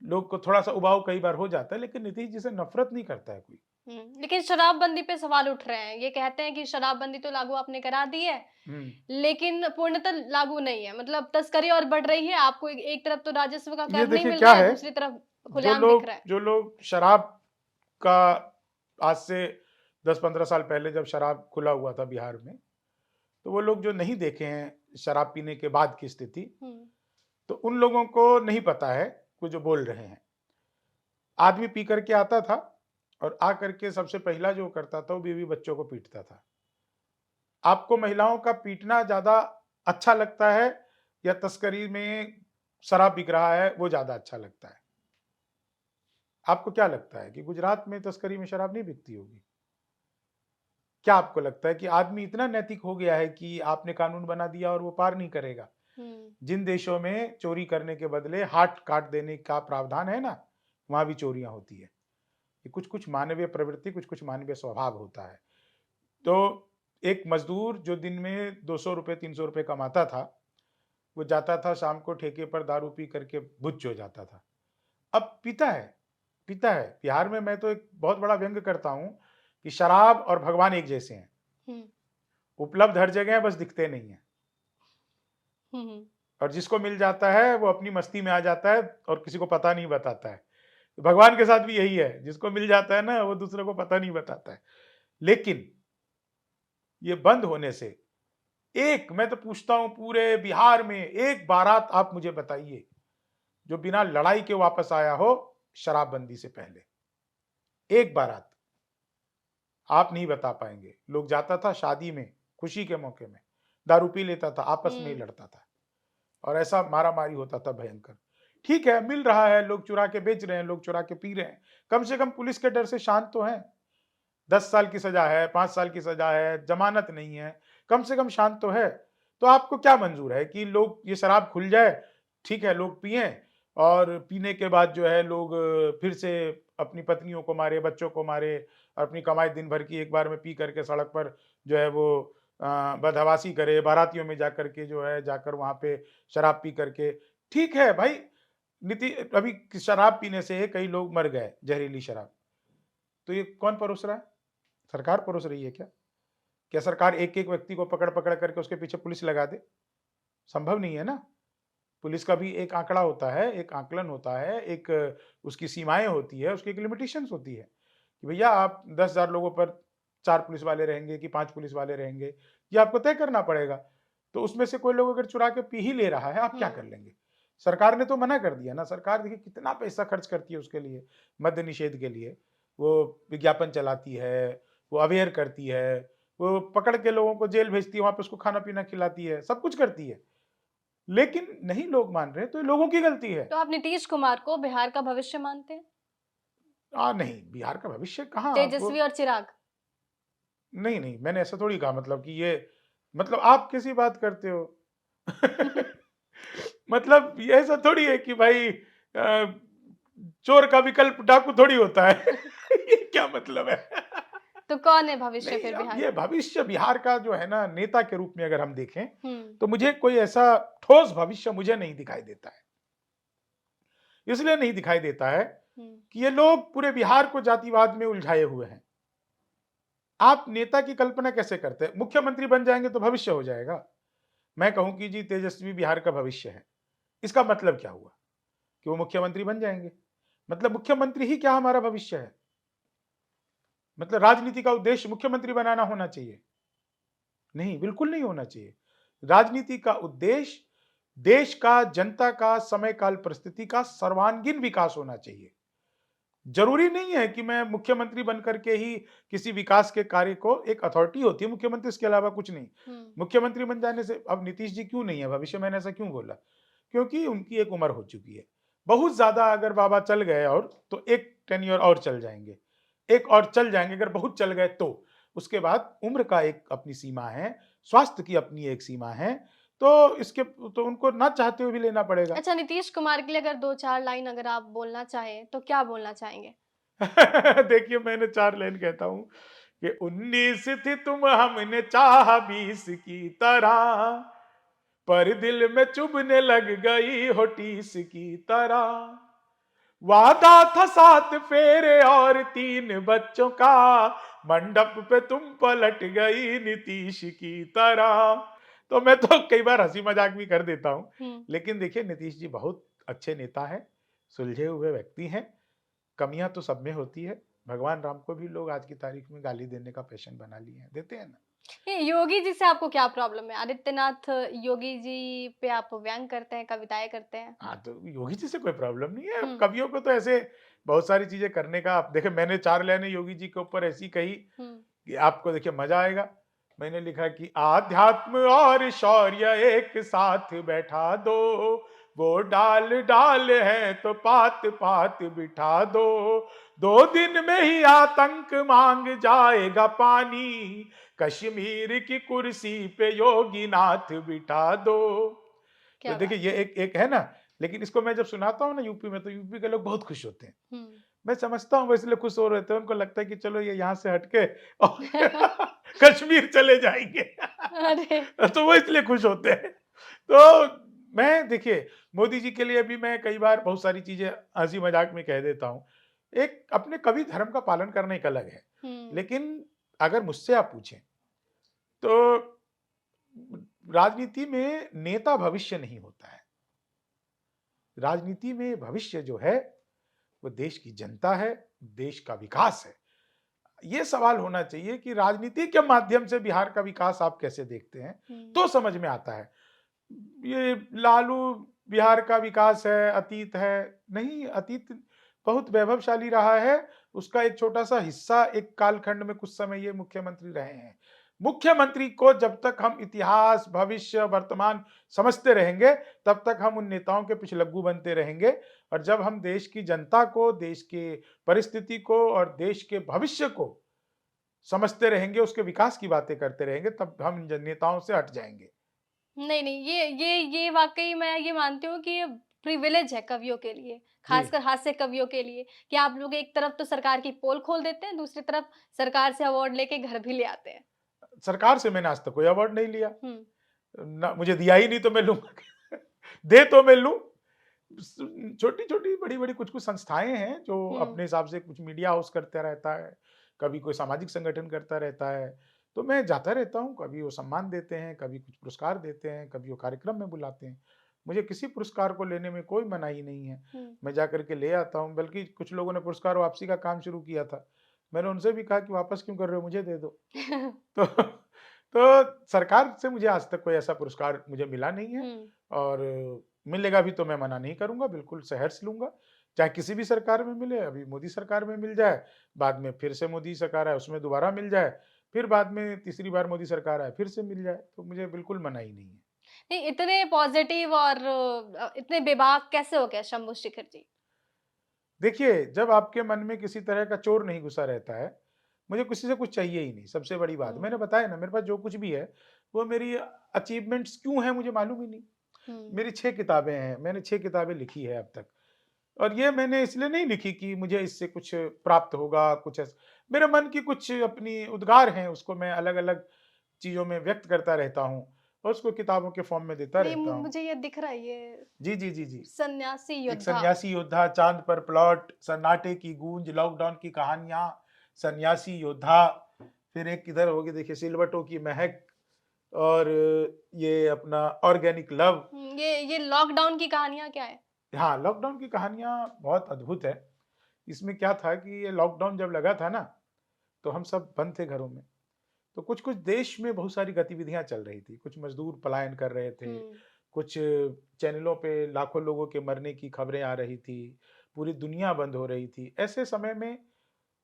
लोग को थोड़ा सा उबाऊ कई बार हो जाता है, लेकिन नीतीश जी से नफरत नहीं करता है कोई।
लेकिन शराबबंदी पे सवाल उठ रहे हैं। ये कहते हैं कि शराबबंदी तो लागू आपने करा दी है,
हम्म।
लेकिन पूर्णतः लागू नहीं है। मतलब तस्करी और बढ़ रही है। आपको एक तरफ तो राजस्व का
ये
कर नहीं
देखिए
मिल
क्या
रहा है,
है,
दूसरी तरफ
जो
खुलेआम बिक
लोग
रहा है।
जो लोग शराब का, आज से 10-15 साल पहले जब शराब खुला हुआ था बिहार में, तो वो लोग जो नहीं देखे हैं शराब पीने के बाद की स्थिति,
हुँ,
तो उन लोगों को नहीं पता है वो जो बोल रहे हैं। आदमी पी करके आता था और आ करके सबसे पहला जो करता था वो बीवी बच्चों को पीटता था। आपको महिलाओं का पीटना ज्यादा अच्छा लगता है, या तस्करी में शराब बिक रहा है वो ज्यादा अच्छा लगता है? आपको क्या लगता है कि गुजरात में तस्करी में शराब नहीं बिकती होगी? क्या आपको लगता है कि आदमी इतना नैतिक हो गया है कि आपने कानून बना दिया और वो पार नहीं करेगा?
हुँ,
जिन देशों में चोरी करने के बदले हाथ काट देने का प्रावधान है ना, वहां भी चोरियां होती है। ये कुछ कुछ मानवीय प्रवृत्ति, कुछ कुछ मानवीय स्वभाव होता है। तो एक मजदूर जो दिन में 200 रुपये 300 रुपये कमाता था, वो जाता था शाम को ठेके पर दारू पी करके बुच्च हो जाता था। अब पीता है, पीता है। बिहार में मैं तो एक बहुत बड़ा व्यंग करता हूं कि शराब और भगवान एक जैसे हैं,
हुँ,
उपलब्ध हर जगह है, बस दिखते नहीं है।
हुँ, हुँ,
और जिसको मिल जाता है वो अपनी मस्ती में आ जाता है और किसी को पता नहीं बताता है। तो भगवान के साथ भी यही है, जिसको मिल जाता है ना वो दूसरे को पता नहीं बताता है। लेकिन ये बंद होने से, एक, मैं तो पूछता हूं पूरे बिहार में एक बारात आप मुझे बताइए जो बिना लड़ाई के वापस आया हो शराबबंदी से पहले। एक बारात आप नहीं बता पाएंगे। लोग जाता था शादी में, खुशी के मौके में दारू पी लेता था, आपस में ही
हुँ,
लड़ता था और ऐसा मारा मारी होता था भयंकर। ठीक है, मिल रहा है, लोग चुरा के बेच रहे हैं, लोग चुरा के पी रहे हैं, कम से कम पुलिस के डर से शांत तो हैं। 10 साल की सजा है, 5 साल की सजा है, जमानत नहीं है, कम से कम शांत तो है। तो आपको क्या मंजूर है कि लोग, ये शराब खुल जाए, ठीक है, लोग पिए, और पीने के बाद जो है लोग फिर से अपनी पत्नियों को मारे, बच्चों को मारे, और अपनी कमाई दिन भर की एक बार में पी करके सड़क पर जो है वो बदहवासी करे, बारातियों में जाकर के जो है, जाकर वहां पे शराब पी करके ठीक है भाई, नीति अभी शराब पीने से कई लोग मर गए, जहरीली शराब, तो ये कौन परोस रहा है? सरकार परोस रही है क्या? क्या सरकार एक-एक व्यक्ति को पकड़-पकड़ करके उसके पीछे पुलिस लगा दे? संभव नहीं है ना। पुलिस का भी एक आंकड़ा होता है, एक आकलन होता है, एक उसकी सीमाएँ होती है, उसकी एक लिमिटेशंस होती है, कि भैया आप 10,000 लोगों पर 4 पुलिस वाले रहेंगे कि 5 पुलिस वाले रहेंगे, ये आपको तय करना पड़ेगा। तो उसमें से कोई लोग अगर चुरा के पी ही ले रहा है, आप क्या कर
हम्म।
लेंगे? सरकार ने तो मना कर दिया ना, सरकार देखिए कितना पैसा खर्च करती है उसके लिए, मद्य निषेध के लिए। वो विज्ञापन चलाती है, वो अवेयर करती है, वो पकड़ के लोगों को जेल भेजती है, वहाँ पे उसको खाना-पीना खिलाती है, सब कुछ करती है। लेकिन नहीं लोग मान रहे, तो ये लोगों की गलती है।
तो आप नीतीश कुमार को बिहार का भविष्य मानते हैं?
नहीं, बिहार का भविष्य कहाँ आप
तेजस्वी और चिराग?
नहीं, नहीं, मैंने ऐसा थोड़ी कहा, मतलब कि ये मतलब आप कैसी बात करते हो? मतलब ये ऐसा थोड़ी है कि भाई चोर का विकल्प डाकू थोड़ी होता है। ये क्या मतलब है?
तो कौन है भविष्य
नहीं,
फिर
अब
बिहार
ये
का?
भविष्य बिहार का जो है ना, नेता के रूप में अगर हम देखें,
हम्म।
तो मुझे कोई ऐसा ठोस भविष्य मुझे नहीं दिखाई देता है। इसलिए नहीं दिखाई देता है
हम्म।
कि ये लोग पूरे बिहार को जातिवाद में उलझाए हुए हैं। आप नेता की कल्पना कैसे करते हैं? मुख्यमंत्री बन जाएंगे तो भविष्य हो जाएगा। मैं कहूं कि जी तेजस्वी बिहार का भविष्य है, इसका मतलब क्या हुआ कि वो मुख्यमंत्री बन जाएंगे? मतलब मुख्यमंत्री ही क्या हमारा भविष्य है? मतलब राजनीति का उद्देश्य मुख्यमंत्री बनाना होना चाहिए? नहीं, बिल्कुल नहीं होना चाहिए। राजनीति का उद्देश्य देश का, जनता का, समय काल परिस्थिति का सर्वांगीण विकास होना चाहिए। जरूरी नहीं है कि मैं मुख्यमंत्री बनकर के ही किसी विकास के कार्य को, एक अथॉरिटी होती है मुख्यमंत्री, इसके अलावा कुछ नहीं।
हम्म।
मुख्यमंत्री बन जाने से, अब नीतीश जी क्यों नहीं है भविष्य, मैंने ऐसा क्यों बोला? क्योंकि उनकी एक उम्र हो चुकी है। बहुत ज्यादा अगर बाबा चल गए और, तो एक टेन्योर और चल जाएंगे, एक और चल जाएंगे, अगर बहुत चल गए तो उसके बाद उम्र का एक अपनी सीमा है, स्वास्थ्य की अपनी एक सीमा है, तो इसके तो उनको ना चाहते हुए भी लेना पड़ेगा।
अच्छा, नीतीश कुमार के लिए अगर दो चार लाइन अगर आप बोलना चाहें तो क्या बोलना चाहेंगे?
देखिए, मैंने 4 लाइन कहता हूँ कि 19 थी तुम, हमने चाहा 20 की तरह, पर दिल में चुभने लग गई हो 30 की तरह। वादा था 7 फेरे और 3 बच्चों का, मंडप पे तुम पलट गई नीतीश की तरह। तो मैं तो कई बार हंसी मजाक भी कर देता हूं,
हम्म।
लेकिन देखिए नीतीश जी बहुत अच्छे नेता हैं, सुलझे हुए व्यक्ति हैं। कमियां तो सब में होती है। भगवान राम को भी लोग आज की तारीख में गाली देने का पैशन बना लिए हैं, देते हैं ना।
ये योगी जी से आपको क्या प्रॉब्लम है? आदित्यनाथ योगी जी पे आप व्यंग करते हैं, कविताएं करते हैं।
हाँ, तो योगी जी से कोई प्रॉब्लम नहीं है।
हम्म।
कवियों को तो ऐसे बहुत सारी चीजें करने का, आप देखे मैंने 4 लाइनें योगी जी के ऊपर ऐसी कही
हम्म।
कि आपको देखिए मजा आएगा। मैंने लिखा कि आध्यात्म और शौर्य एक साथ बैठा दो, वो डाल डाल है तो पात पात बिठा दो, 2 दिन में ही आतंक मांग जाएगा पानी, कश्मीर की कुर्सी पे योगी नाथ बिठा दो। तो
क्या
देखिए
बात
ये
है।
एक है ना, लेकिन इसको मैं जब सुनाता हूँ ना यूपी में, तो यूपी के लोग बहुत खुश होते हैं।
हम्म।
मैं समझता हूँ वो इसलिए खुश हो रहे थे, उनको लगता है कि चलो ये यहाँ से हटके और कश्मीर चले जाएंगे।
अरे।
तो वो इसलिए खुश होते हैं। तो मैं देखिए, मोदी जी के लिए भी मैं कई बार बहुत सारी चीजें हंसी मजाक में कह देता हूँ। एक अपने कवि धर्म का पालन करना एक अलग है,
हम्म।
लेकिन अगर मुझसे आप पूछें तो राजनीति में नेता भविष्य नहीं होता है। राजनीति में भविष्य जो है वो देश की जनता है, देश का विकास है। ये सवाल होना चाहिए कि राजनीति के माध्यम से बिहार का विकास आप कैसे देखते हैं,
हम्म।
तो समझ में आता है। ये लालू बिहार का विकास है, अतीत है, नहीं, अतीत बहुत वैभवशाली रहा है। उसका एक छोटा सा हिस्सा एक कालखंड में कुछ समय ये मुख्यमंत्री रहे हैं। मुख्यमंत्री को जब तक हम इतिहास, भविष्य, वर्तमान समझते रहेंगे, तब तक हम उन नेताओं के पिछलग्गू बनते रहेंगे। और जब हम देश की जनता को, देश के परिस्थिति को और देश के भविष्य को समझते रहेंगे, उसके विकास की बातें करते रहेंगे, तब हम इन नेताओं से हट जाएंगे।
नहीं, नहीं, ये वाक़ई मैं ये मानती हूँ कि ये प्रिविलेज है कवियों के लिए,
जी,
ख़ासकर हास्य कवियों के लिए, कि आप लोग एक तरफ तो सरकार की पोल खोल देते हैं, दूसरी तरफ सरकार से अवार्ड लेके घर भी ले आते हैं।
सरकार से मैंने आज तक कोई अवार्ड नहीं लिया।
हुँ।
ना मुझे दिया ही नहीं तो मैं लूंगा। दे तो मैं लूं, छोटी छोटी बड़ी बड़ी कुछ कुछ संस्थाएं हैं जो अपने हिसाब से, कुछ मीडिया हाउस करता रहता है, कभी कोई सामाजिक संगठन करता रहता है, तो मैं जाता रहता हूँ। कभी वो सम्मान देते हैं, कभी कुछ पुरस्कार देते हैं, कभी वो कार्यक्रम में बुलाते हैं। मुझे किसी पुरस्कार को लेने में कोई मनाही नहीं है, मैं जा करके ले आता हूँ। बल्कि कुछ लोगों ने पुरस्कार वापसी का काम शुरू किया था, मैंने उनसे भी कहा कि वापस क्यों कर रहे हो, मुझे दे दो। तो सरकार से मुझे आज तक कोई ऐसा पुरस्कार मुझे मिला नहीं है, और मिलेगा भी तो मैं मना नहीं करूंगा, बिल्कुल सहर्ष लूंगा। चाहे किसी भी सरकार में मिले, अभी मोदी सरकार में मिल जाए, बाद में फिर से मोदी सरकार आए उसमें दोबारा मिल जाए, फिर बाद में तीसरी बार मोदी सरकार आए फिर से मिल जाए, तो मुझे बिल्कुल मना ही नहीं है।
नहीं, इतने पॉजिटिव और इतने बेबाक कैसे हो गया शंभू शेखर जी?
देखिए, जब आपके मन में किसी तरह का चोर नहीं घुसा रहता है, मुझे किसी से कुछ चाहिए ही नहीं, सबसे बड़ी बात। मैंने बताया ना, मेरे पास जो कुछ भी है, वो मेरी अचीवमेंट्स क्यों हैं मुझे मालूम ही नहीं। मेरी 6 किताबें हैं, मैंने 6 किताबें लिखी है अब तक। और ये मैंने इसलिए नहीं लिखी कि मुझे इससे कुछ प्राप्त होगा, कुछ ऐसा। मेरे मन की कुछ अपनी उद्गार हैं, उसको मैं अलग-अलग चीज़ों में व्यक्त करता रहता हूँ, और उसको किताबों के फॉर्म में देता
नहीं,
रहता हूँ।
मुझे ये दिख रहा है, ये
जी, जी, जी, जी।
सन्यासी
एक
योद्धा।
सन्यासी योद्धा, चाँद पर प्लॉट, सन्नाटे की गूंज, लॉकडाउन की कहानियाँ, सन्यासी योद्धा, फिर एक किधर होगी देखिए, सिलवटों की महक, और ये अपना ऑर्गेनिक लव।
ये लॉकडाउन की कहानियाँ क्या है?
हाँ, लॉकडाउन की कहानियाँ बहुत अद्भुत है। इसमें क्या था कि ये लॉकडाउन जब लगा था ना, तो हम सब बंद थे घरों में। तो कुछ-कुछ देश में बहुत सारी गतिविधियाँ चल रही थी। कुछ मज़दूर पलायन कर रहे थे, कुछ चैनलों पे लाखों लोगों के मरने की खबरें आ रही थी, पूरी दुनिया बंद हो रही थी। ऐसे समय में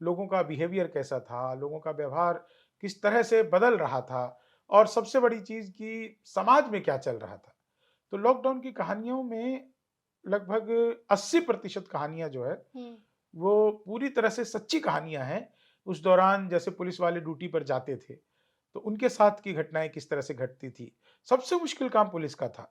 लोगों का बिहेवियर कैसा था, लोगों का व्यवहार किस तरह से बदल रहा था, और सबसे बड़ी चीज़ कि समाज में क्या चल रहा था। तो लॉकडाउन की कहानियों में लगभग 80% कहानियाँ जो है, वो पूरी तरह से सच्ची कहानियाँ हैं। उस दौरान जैसे पुलिस वाले ड्यूटी पर जाते थे, तो उनके साथ की घटनाएँ किस तरह से घटती थी। सबसे मुश्किल काम पुलिस का था,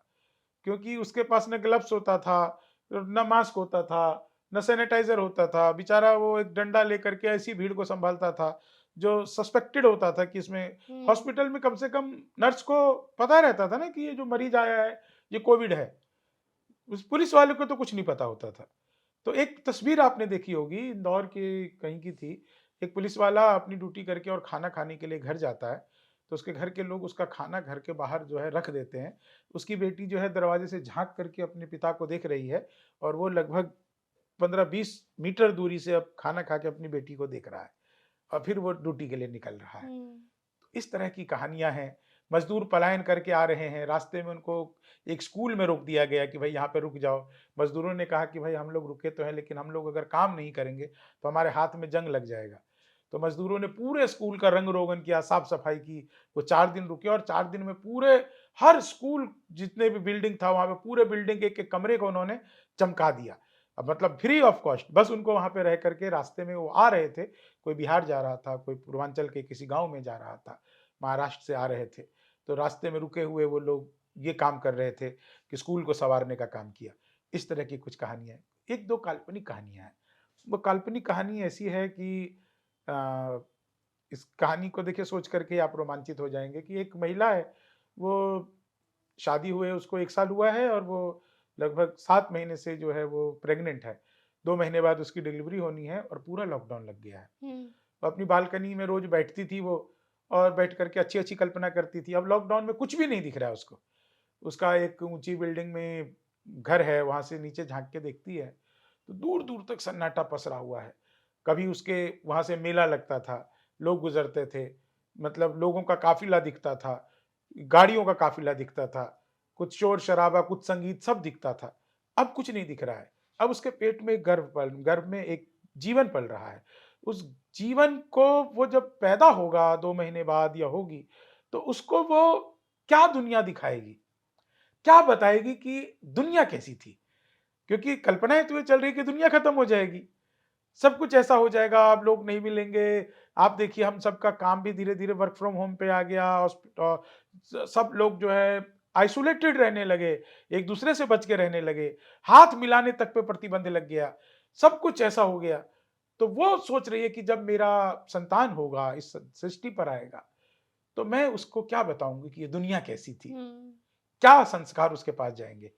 क्योंकि उसके पास ना ग्लव्स होता था, ना मास्क होता था, ना सैनिटाइज़र होता था। बेचारा वो एक डंडा लेकर के ऐसी भीड़ को सँभालता था, जो सस्पेक्टेड होता था कि इसमें। हॉस्पिटल में कम से कम नर्स को पता रहता था ना कि ये जो मरीज़ आया है, ये कोविड है। उस पुलिस वाले को तो कुछ नहीं पता होता था। तो एक तस्वीर आपने देखी होगी, इंदौर की कहीं की थी। एक पुलिस वाला अपनी ड्यूटी करके और खाना खाने के लिए घर जाता है, तो उसके घर के लोग उसका खाना घर के बाहर जो है रख देते हैं। उसकी बेटी जो है दरवाजे से झाँक करके अपने पिता को देख रही है, और वो लगभग 15-20 मीटर दूरी से अब खाना खा के अपनी बेटी को देख रहा है, और फिर वो ड्यूटी के लिए निकल रहा है। इस तरह की कहानियाँ हैं। मज़दूर पलायन करके आ रहे हैं, रास्ते में उनको एक स्कूल में रोक दिया गया कि भाई यहाँ पे रुक जाओ। मज़दूरों ने कहा कि भाई हम लोग रुके तो हैं, लेकिन हम लोग अगर काम नहीं करेंगे तो हमारे हाथ में जंग लग जाएगा। तो मज़दूरों ने पूरे स्कूल का रंग-रोगन किया, साफ-सफाई की। वो 4 दिन रुके, और 4 दिन में पूरे हर स्कूल जितने भी बिल्डिंग था वहाँ पे, पूरे बिल्डिंग के एक-एक कमरे को उन्होंने चमका दिया। अब मतलब फ्री ऑफ कॉस्ट, बस उनको वहाँ पे रह कर के, रास्ते में वो आ रहे थे, कोई बिहार जा रहा था, कोई पूर्वांचल के किसी गाँव में जा रहा था, महाराष्ट्र से आ रहे थे। तो रास्ते में रुके हुए वो लोग ये काम कर रहे थे कि स्कूल को सँवारने का काम किया। इस तरह की कुछ कहानियाँ हैं। 1-2 काल्पनिक कहानियाँ हैं। वो काल्पनिक कहानी ऐसी है कि अ, इस कहानी को देखिए सोच कर के आप रोमांचित हो जाएँगे कि एक महिला है, वो शादी हुए उसको 1 साल हुआ है, और वो लगभग 7 महीने से जो है वो प्रेग्नेंट है। 2 महीने बाद उसकी डिलीवरी होनी है, और पूरा लॉकडाउन लग गया है। तो अपनी बालकनी में रोज़ बैठती थी वो, और बैठ कर के अच्छी-अच्छी कल्पना करती थी। अब लॉकडाउन में कुछ भी नहीं दिख रहा है उसको। उसका एक ऊँची बिल्डिंग में घर है, वहाँ से नीचे झाँक के देखती है, तो दूर-दूर तक सन्नाटा पसरा हुआ है। कभी उसके वहाँ से मेला लगता था, लोग गुज़रते थे, मतलब लोगों का काफ़िला दिखता था, गाड़ियों का काफ़िला दिखता था, कुछ शोर-शराबा, कुछ संगीत सब दिखता था। अब कुछ नहीं दिख रहा है। अब उसके पेट में एक गर्भ में एक जीवन पल रहा है। उस जीवन को वो जब पैदा होगा 2 महीने बाद या होगी, तो उसको वो क्या दुनिया दिखाएगी? क्या बताएगी कि दुनिया कैसी थी? क्योंकि कल्पनाएँ तो ये चल रही है कि दुनिया खत्म हो जाएगी। सब कुछ ऐसा हो जाएगा, अब लोग नहीं मिलेंगे। आप देखिए, हम सबका काम भी धीरे-धीरे वर्क फ्रॉम होम पे आ गया। सब लोग जो है आइसोलेटेड रहने लगे, एक-दूसरे से बच के रहने लगे, हाथ मिलाने तक पे प्रतिबंध लग गया। सब कुछ ऐसा हो गया। तो वो सोच रही है कि जब मेरा संतान होगा, इस सृष्टि पर आएगा, तो मैं उसको क्या बताऊँगी कि ये दुनिया कैसी थी? क्या संस्कार उसके पास जाएँगे?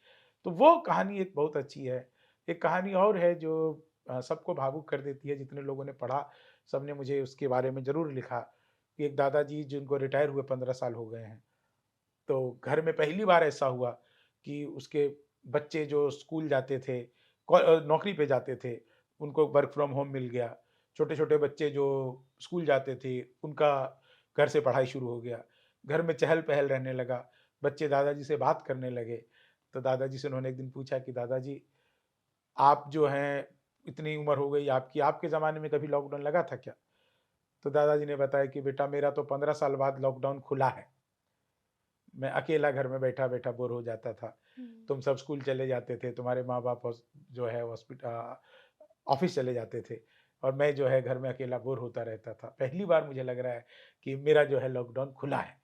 तो वो कहानी एक बहुत अच्छी है। एक कहानी और है जो सबको भावुक कर देती है, जितने लोगों ने पढ़ा, सबने मुझे उसके बारे में ज़रूर लिखा कि एक दादाजी जिनको रिटायर हुए 15 साल हो गए हैं। तो घर में पहली बार ऐसा हुआ कि उसके बच्चे जो स्कूल जाते थे, नौकरी पे जाते थे, उनको वर्क फ्रॉम होम मिल गया। छोटे-छोटे बच्चे जो स्कूल जाते थे, उनका घर से पढ़ाई शुरू हो गया। घर में चहल-पहल रहने लगा, बच्चे दादाजी से बात करने लगे। तो दादाजी से उन्होंने एक दिन पूछा कि दादाजी, आप जो हैं, इतनी उम्र हो गई आपकी, आपके ज़माने में कभी लॉकडाउन लगा था क्या? तो दादाजी ने बताया कि बेटा मेरा तो 15 साल बाद लॉकडाउन खुला है। मैं अकेला घर में बैठा-बैठा बोर हो जाता था।
हम्म।
तुम सब स्कूल चले जाते थे, तुम्हारे माँ-बाप जो है ऑफ़िस चले जाते थे और मैं जो है घर में अकेला बोर होता रहता था। पहली बार मुझे लग रहा है कि मेरा जो है लॉकडाउन खुला है।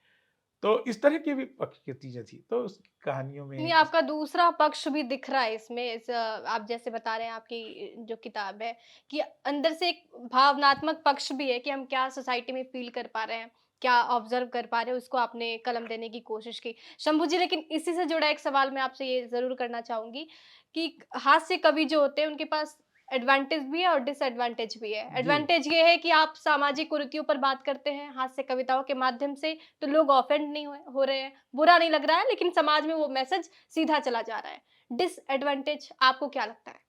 तो इस तरह की भी पक्ष की चीज़ें थी। तो उस कहानियों
नहीं,
में
आपका दूसरा पक्ष भी दिख रहा है इसमें आप जैसे बता रहे हैं आपकी जो किताब है कि अंदर से एक भावनात्मक पक्ष भी है कि हम क्या सोसाइटी में फ़ील कर पा रहे हैं, क्या ऑब्ज़र्व कर पा रहे हैं, उसको आपने कलम देने की कोशिश की। शंभू जी, लेकिन इसी से जुड़ा एक सवाल मैं आपसे ये ज़रूर करना चाहूँगी कि हास्य कवि जो होते हैं उनके पास एडवांटेज भी है और डिसएडवांटेज भी है।
जी।
एडवांटेज ये है कि आप सामाजिक कुरीतियों पर बात करते हैं हास्य कविताओं के माध्यम से, तो लोग ऑफेंड नहीं हो रहे हैं, बुरा नहीं लग रहा है, लेकिन समाज में वो मैसेज सीधा चला जा रहा है। डिसएडवांटेज आपको क्या लगता है?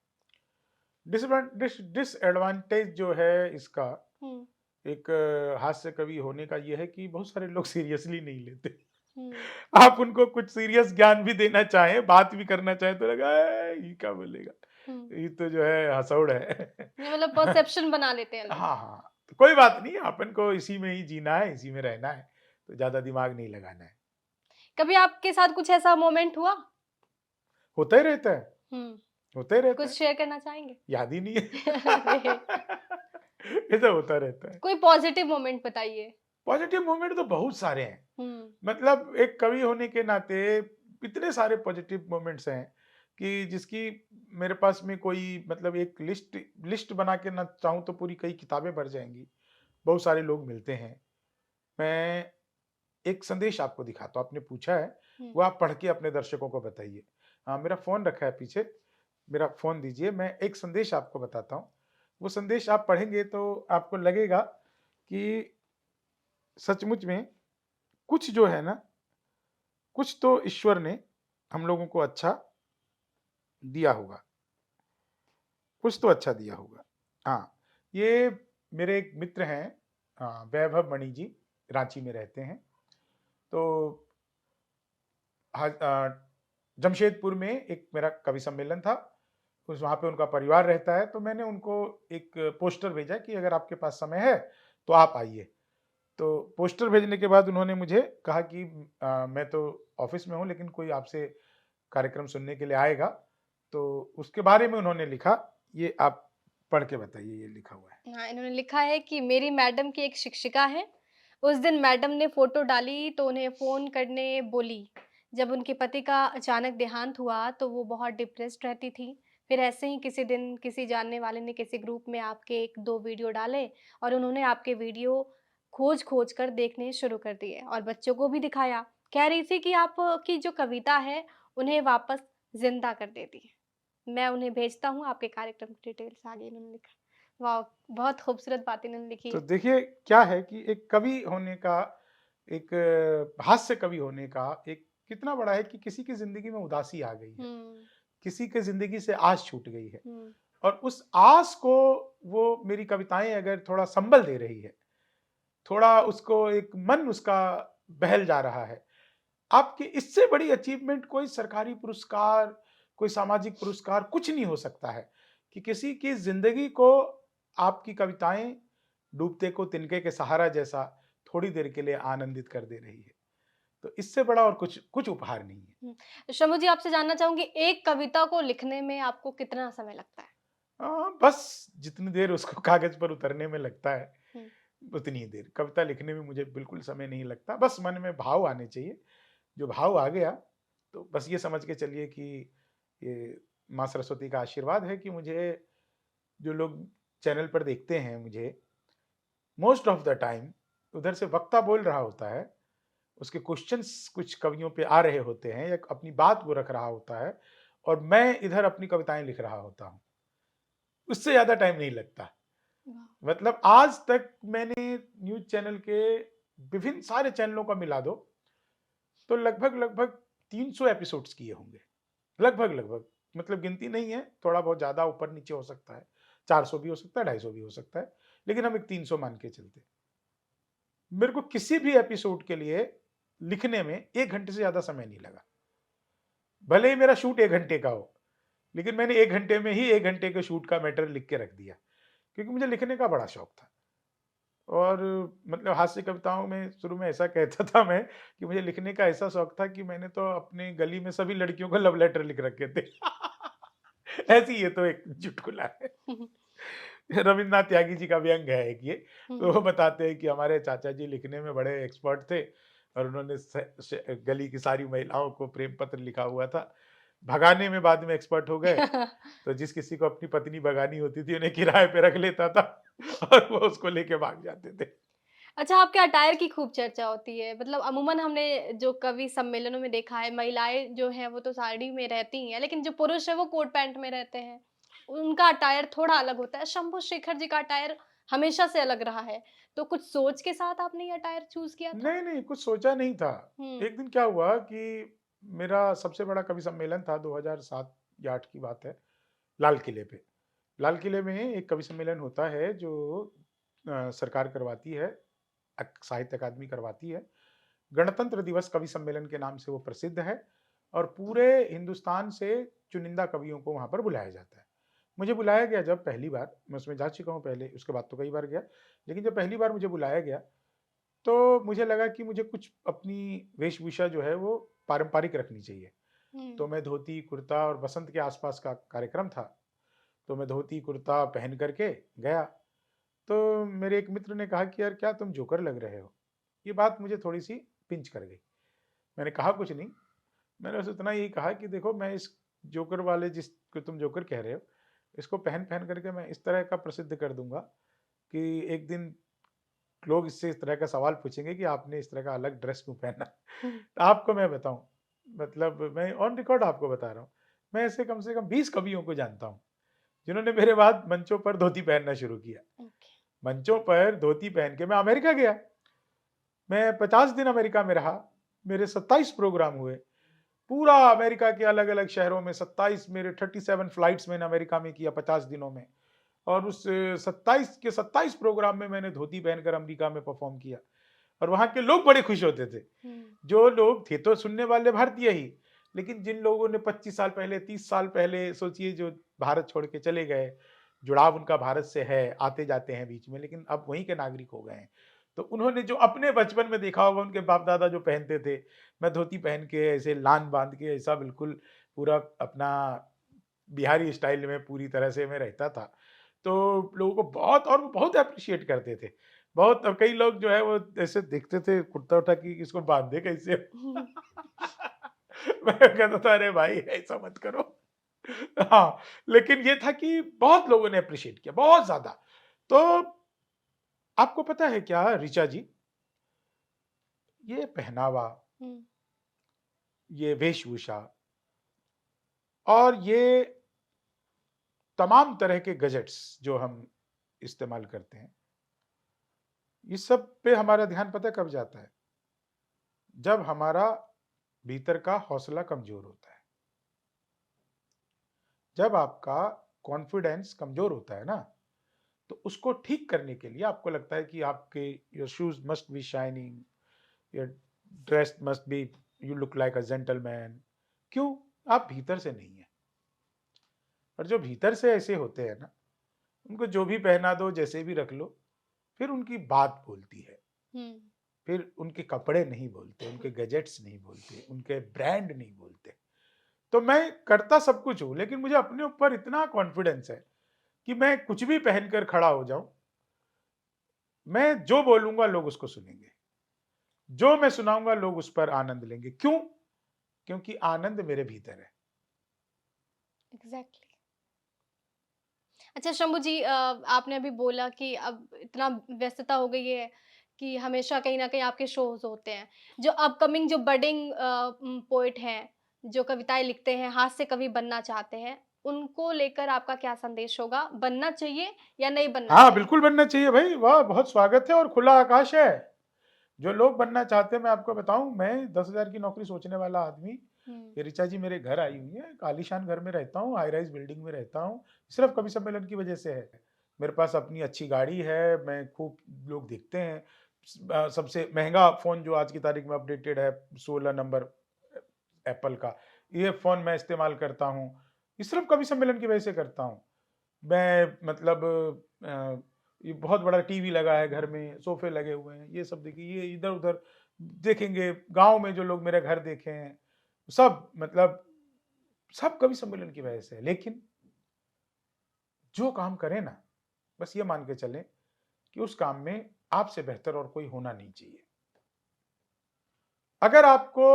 डिसएडवांटेज जो है इसका,
हुँ,
एक हास्य कवि होने का ये है कि बहुत सारे लोग सीरियसली नहीं लेते।
हुँ,
आप उनको कुछ सीरियस ज्ञान भी देना चाहें, बात भी करना चाहें तो लगा ये क्या बोलेगा?
हुँ।
ये तो जो है हथौड़ है।
ये मतलब परसेप्शन बना लेते हैं लोग।
हाँ, हाँ। तो कोई बात नहीं, अपन को इसी में ही जीना है, इसी में रहना है, तो ज़्यादा दिमाग नहीं लगाना है।
कभी आपके साथ कुछ ऐसा मोमेंट हुआ?
होता ही रहता है,
हुँ,
होता ही रहता
कुछ
है।
शेयर करना चाहेंगे?
याद ही नहीं है।
अरे!
ये तो होता रहता है।
कोई पॉज़िटिव मोमेंट बताइए।
पॉज़िटिव मोमेंट तो बहुत सारे हैं।
हुँ,
मतलब एक कवि होने के नाते इतने सारे पॉजिटिव मोमेंट्स हैं कि जिसकी मेरे पास में कोई मतलब एक लिस्ट लिस्ट बना के ना चाहूँ तो पूरी कई किताबें भर जाएँगी। बहुत सारे लोग मिलते हैं। मैं एक संदेश आपको दिखाता हूँ, आपने पूछा है,
हुँ।
वो आप पढ़ के अपने दर्शकों को बताइए। हाँ, मेरा फ़ोन रखा है पीछे, मेरा फ़ोन दीजिए, मैं एक संदेश आपको बताता हूँ। वो संदेश आप पढ़ेंगे तो आपको लगेगा कि सचमुच में कुछ जो है ना, कुछ तो ईश्वर ने हम लोगों को अच्छा दिया होगा, कुछ तो अच्छा दिया होगा। हाँ, ये मेरे एक मित्र हैं, वैभव मणि जी, रांची में रहते हैं। तो जमशेदपुर में एक मेरा कवि सम्मेलन था, उस वहाँ पे उनका परिवार रहता है, तो मैंने उनको एक पोस्टर भेजा कि अगर आपके पास समय है, तो आप आइए। तो पोस्टर भेजने के बाद उन्होंने मुझे कहा कि मैं तो ऑफ़िस में हूँ, लेकिन कोई आपसे कार्यक्रम सुनने के लिए आएगा, तो उसके बारे में उन्होंने लिखा, ये आप पढ़ के बताइए, ये लिखा हुआ है।
हाँ, इन्होंने लिखा है कि मेरी मैडम की एक शिक्षिका हैं। उस दिन मैडम ने फ़ोटो डाली तो उन्हें फ़ोन करने बोली। जब उनके पति का अचानक देहांत हुआ तो वो बहुत डिप्रेस्ड रहती थीं। फिर ऐसे ही किसी दिन किसी जानने वाले ने किसी ग्रुप में आपके 1-2 वीडियो डाले और उन्होंने आपके वीडियो खोज-खोज कर देखने शुरू कर दिए और बच्चों को भी दिखाया। कह रही थी कि आपकी जो कविता है, उन्हें वापस ज़िंदा कर देती है। मैं उन्हें भेजता हूँ आपके कार्यक्रम की डिटेल्स, आगे इन्होंने लिखा। वाह! बहुत खूबसूरत बात इन्होंने लिखी
तो
है।
देखिए, क्या है कि एक कवि होने का, एक हास्य कवि होने का एक कितना बड़ा है कि किसी की ज़िंदगी में उदासी आ गई है,
हुँ,
किसी की ज़िंदगी से आस छूट गई है
हुँ,
और उस आस को वो मेरी कविताएँ अगर थोड़ा संबल दे रही है, थोड़ा उसको एक मन उसका बहल जा रहा है। आपकी इससे बड़ी अचीवमेंट कोई सरकारी पुरस्कार, कोई सामाजिक पुरस्कार कुछ नहीं हो सकता है कि किसी की ज़िंदगी को आपकी कविताएँ डूबते को तिनके के सहारा जैसा थोड़ी देर के लिए आनंदित कर दे रही है। तो इससे बड़ा और कुछ कुछ उपहार नहीं है।
हुँ। शम्भू जी, आपसे जानना चाहूँगी एक कविता को लिखने में आपको कितना समय लगता है?
बस जितनी देर उसको कागज़ पर उतरने में लगता है,
हुँ,
उतनी ही देर। कविता लिखने में मुझे बिल्कुल समय नहीं लगता, बस मन में भाव आने चाहिए। जो भाव आ गया, तो बस ये समझ के चलिए कि ये माँ सरस्वती का आशीर्वाद है कि मुझे जो लोग चैनल पर देखते हैं मुझे, मोस्ट ऑफ द टाइम उधर से वक्ता बोल रहा होता है, उसके क्वेश्चन्स कुछ कवियों पे आ रहे होते हैं या अपनी बात वो रख रहा होता है और मैं इधर अपनी कविताएं लिख रहा होता हूँ, उससे ज्यादा टाइम नहीं लगता।
वाह!
मतलब आज तक मैंने न्यूज चैनल के विभिन्न सारे चैनलों का मिला दो तो लगभग लगभग 300 एपिसोड्स किए होंगे। लगभग लगभग, मतलब गिनती नहीं है, थोड़ा बहुत ज्यादा ऊपर नीचे हो सकता है, 400 भी हो सकता है, 250 भी हो सकता है, लेकिन हम एक 300 मान के चलते। मेरे को किसी भी एपिसोड के लिए लिखने में 1 घंटे से ज्यादा समय नहीं लगा। भले ही मेरा शूट 1 घंटे का हो, लेकिन मैंने 1 घंटे में ही 1 घंटे के शूट का मैटर लिख के रख दिया, क्योंकि मुझे लिखने का बड़ा शौक था। और मतलब हास्य कविताओं में शुरू में ऐसा कहता था मैं कि मुझे लिखने का ऐसा शौक था कि मैंने तो अपने गली में सभी लड़कियों को लव लेटर लिख रखे थे। ऐसी ये तो एक चुटकुला है। रविन्द्रनाथ त्यागी जी का व्यंग है एक ये। तो वो बताते हैं कि हमारे चाचा जी लिखने में बड़े एक्सपर्ट थे और उन्होंने गली की सारी महिलाओं को प्रेम पत्र लिखा हुआ था। भगाने में बाद में एक्सपर्ट हो गए, तो जिस किसी को अपनी पत्नी भगानी होती थी उन्हें किराए पे रख लेता था और वो उसको लेके भाग जाते थे।
अच्छा, आपके अटायर की खूब चर्चा होती है। मतलब अमूमन हमने जो कवि सम्मेलनों में देखा है, महिलाएँ जो हैं वो तो साड़ी में रहती ही हैं, लेकिन जो पुरुष हैं वो कोट पैंट में रहते हैं। उनका अटायर थोड़ा अलग होता है। शंभू शेखर जी का अटायर हमेशा से अलग रहा है। तो कुछ सोच के साथ आपने ये अटायर चूज़ किया था?
नहीं, नहीं, कुछ सोचा नहीं था।
हुँ।
एक दिन क्या हुआ कि मेरा सबसे बड़ा कवि सम्मेलन था, 2007 या 8 की बात है, लाल किले पे। लाल किले में एक कवि सम्मेलन होता है जो सरकार करवाती है, साहित्य अकादमी करवाती है। गणतंत्र दिवस कवि सम्मेलन के नाम से वो प्रसिद्ध है और पूरे हिंदुस्तान से चुनिंदा कवियों को वहाँ पर बुलाया जाता है। मुझे बुलाया गया जब पहली बार, मैं उसमें जा चुका हूँ पहले, उसके बाद तो कई बार गया। लेकिन जब पहली बार मुझे बुलाया गया तो मुझे लगा कि मुझे कुछ अपनी वेशभूषा जो है वो पारंपरिक रखनी चाहिए।
हुँ।
तो मैं धोती, कुर्ता, और बसंत के आसपास का कार्यक्रम था, तो मैं धोती, कुर्ता पहन कर के गया। तो मेरे एक मित्र ने कहा कि यार क्या तुम जोकर लग रहे हो? ये बात मुझे थोड़ी-सी पिंच कर गई। मैंने कहा कुछ नहीं, मैंने बस इतना यही कहा कि देखो मैं इस जोकर वाले जिसको तुम जोकर कह रहे हो, इसको पहन-पहन करके मैं इस तरह का प्रसिद्ध कर दूँगा कि एक दिन लोग इससे इस तरह का सवाल पूछेंगे कि आपने इस तरह का अलग ड्रेस क्यों पहना?
हुँ।
आपको मैं बताऊँ, मतलब मैं ऑन रिकॉर्ड आपको बता रहा हूँ, मैं ऐसे कम से कम 20 कवियों को जानता हूँ, जिन्होंने मेरे बाद मंचों पर धोती पहनना शुरू किया।
ओके।
मंचों पर धोती पहन के मैं अमेरिका गया, मैं 50 दिन अमेरिका में रहा, मेरे 27 प्रोग्राम हुए, पूरा अमेरिका के अलग-अलग शहरों में 27 मेरे 37 फ्लाइट्स मैंने अमेरिका में किया 50 दिनों में। और उस 27 के 27 प्रोग्राम में मैंने धोती पहनकर अमेरिका में परफ़ॉर्म किया और वहाँ के लोग बड़े खुश होते थे।
हुँ।
जो लोग थे तो सुनने वाले भारतीय ही, लेकिन जिन लोगों ने 25 साल पहले, 30 साल पहले सोचिए जो भारत छोड़ के चले गए, जुड़ाव उनका भारत से है, आते-जाते हैं बीच में, लेकिन अब वहीं के नागरिक हो गए हैं। तो उन्होंने जो अपने बचपन में देखा होगा उनके बाप-दादा जो पहनते थे, मैं धोती पहन के ऐसे लान बाँध के ऐसा बिल्कुल पूरा अपना बिहारी स्टाइल में पूरी तरह से मैं रहता था। तो लोगों को बहुत, और वो बहुत एप्रिशिएट करते थे। बहुत, और कई लोग जो है वो ऐसे देखते थे कुर्ता-वुर्ता कि इसको बाँधे कैसे हो? मैं कहता था अरे भाई ऐसा मत करो। हाँ, लेकिन ये था कि बहुत लोगों ने एप्रिशिएट किया, बहुत ज़्यादा। तो आपको पता है क्या ऋचा जी, ये पहनावा,
हुँ।
ये वेशभूषा और ये तमाम तरह के गैजेट्स जो हम इस्तेमाल करते हैं, इस सब पे हमारा ध्यान पता है कब जाता है? जब हमारा भीतर का हौसला कमज़ोर होता है। जब आपका कॉन्फिडेंस कमज़ोर होता है ना, तो उसको ठीक करने के लिए आपको लगता है कि आपके your shoes must be shining, your dress must be, you look like a gentleman. क्यों? आप भीतर से नहीं हैं। और जो भीतर से ऐसे होते हैं ना, उनको जो भी पहना दो, जैसे भी रख लो, फिर उनकी बात बोलती है।
हुँ।
फिर उनके कपड़े नहीं बोलते, उनके गैजेट्स नहीं बोलते, उनके ब्रांड नहीं बोलते। तो मैं करता सब कुछ हूँ, लेकिन मुझे अपने ऊपर इतना कॉन्फिडेंस है कि मैं कुछ भी पहनकर खड़ा हो जाऊँ, मैं जो बोलूँगा लोग उसको सुनेंगे। जो मैं सुनाऊँगा लोग उस पर आनंद लेंगे। क्यों? क्योंकि आनंद मेरे भीतर है।
एग्ज़ैक्टली। अच्छा शंभू जी, आपने अभी बोला कि अब इतना व्यस्तता हो गई है कि हमेशा कहीं न कहीं आपके शोज़ होते हैं। जो अपकमिंग जो बडिंग पोएट हैं, जो कविताएँ लिखते हैं, हास्य कवि बनना चाहते हैं, उनको लेकर आपका क्या संदेश होगा? बनना चाहिए या नहीं बनना
हाँ,
चाहिए?
बिल्कुल बनना चाहिए भाई, वाह! बहुत स्वागत है और खुला आकाश है। जो लोग बनना चाहते हैं मैं आपको बताऊँ, मैं 10,000 की नौकरी सोचने वाला आदमी,
हुँ,
ये ऋचा जी मेरे घर आई हुई हैं, एक आलीशान घर में रहता हूँ, हाई राइज़ बिल्डिंग में रहता हूँ, सिर्फ़ कवि सम्मेलन की वजह से है। मेरे पास अपनी अच्छी गाड़ी है, मैं खूब लोग देखते हैं। सबसे महँगा फ़ोन जो आज की तारीख में अपडेटेड है 16 नंबर एप्पल का, ये फ़ोन मैं इस्तेमाल करता हूँ। ये सिर्फ़ कवि सम्मेलन की वजह से करता हूँ। मैं मतलब ये बहुत बड़ा टीवी लगा है घर में, सोफ़े लगे हुए हैं, ये सब देखिए, ये इधर-उधर देखेंगे, गाँव में जो लोग मेरे घर देखे हैं, सब मतलब सब कवि सम्मेलन की वजह से है। लेकिन जो काम करें ना, बस ये मान के चलें कि उस काम में आपसे बेहतर और कोई होना नहीं चाहिए। अगर आपको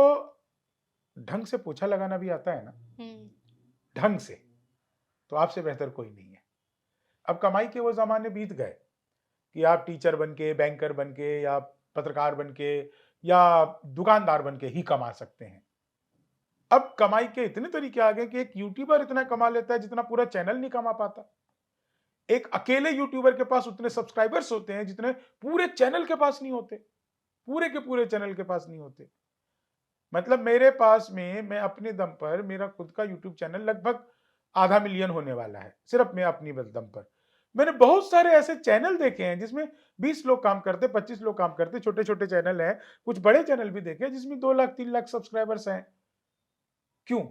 ढंग से पोछा लगाना भी आता है ना,
हुँ,
ढंग से, तो आपसे बेहतर कोई नहीं है। अब कमाई के वो ज़माने बीत गए कि आप टीचर बन के, बैंकर बन के या पत्रकार बन के या दुकानदार बन के ही कमा सकते हैं। अब कमाई के इतने तरीके आ गए कि एक यूट्यूबर इतना कमा लेता है जितना पूरा चैनल नहीं कमा पाता। एक अकेले यूट्यूबर के पास उतने सब्सक्राइबर्स होते हैं जितने पूरे चैनल के पास नहीं होते। पूरे के पूरे चैनल के पास नहीं होते। मतलब मेरे पास में मैं अपने दम पर मेरा खुद का यूट्यूब चैनल लगभग आधा मिलियन होने वाला है, सिर्फ मैं अपनी बस दम पर। मैंने बहुत सारे ऐसे चैनल देखे हैं जिसमें 20 लोग काम करते, 25 लोग काम करते, छोटे-छोटे चैनल हैं। कुछ बड़े चैनल भी देखे हैं जिसमें 2 लाख 3 लाख सब्सक्राइबर्स हैं। क्यों?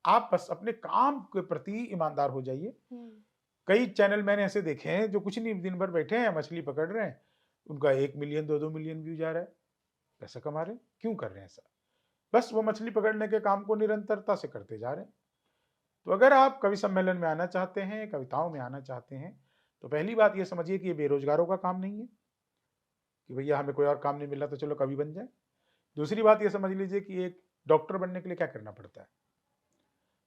आप बस अपने काम के प्रति ईमानदार हो जाइए।
हुँ,
कई चैनल मैंने ऐसे देखे हैं जो कुछ नहीं, दिन भर बैठे हैं, मछली पकड़ रहे हैं, उनका 1 मिलियन 2-2 मिलियन व्यू जा रहा है, पैसा कमा रहे हैं। क्यों कर रहे हैं ऐसा? बस वो मछली पकड़ने के काम को निरंतरता से करते जा रहे हैं। तो अगर आप कवि सम्मेलन में आना चाहते हैं, कविताओं में आना चाहते हैं, तो पहली बात ये समझिए कि ये बेरोज़गारों का काम नहीं है, कि भैया हमें कोई और काम नहीं मिल रहा तो चलो कवि बन जाएँ। दूसरी बात ये समझ लीजिए कि एक डॉक्टर बनने के लिए क्या करना पड़ता है?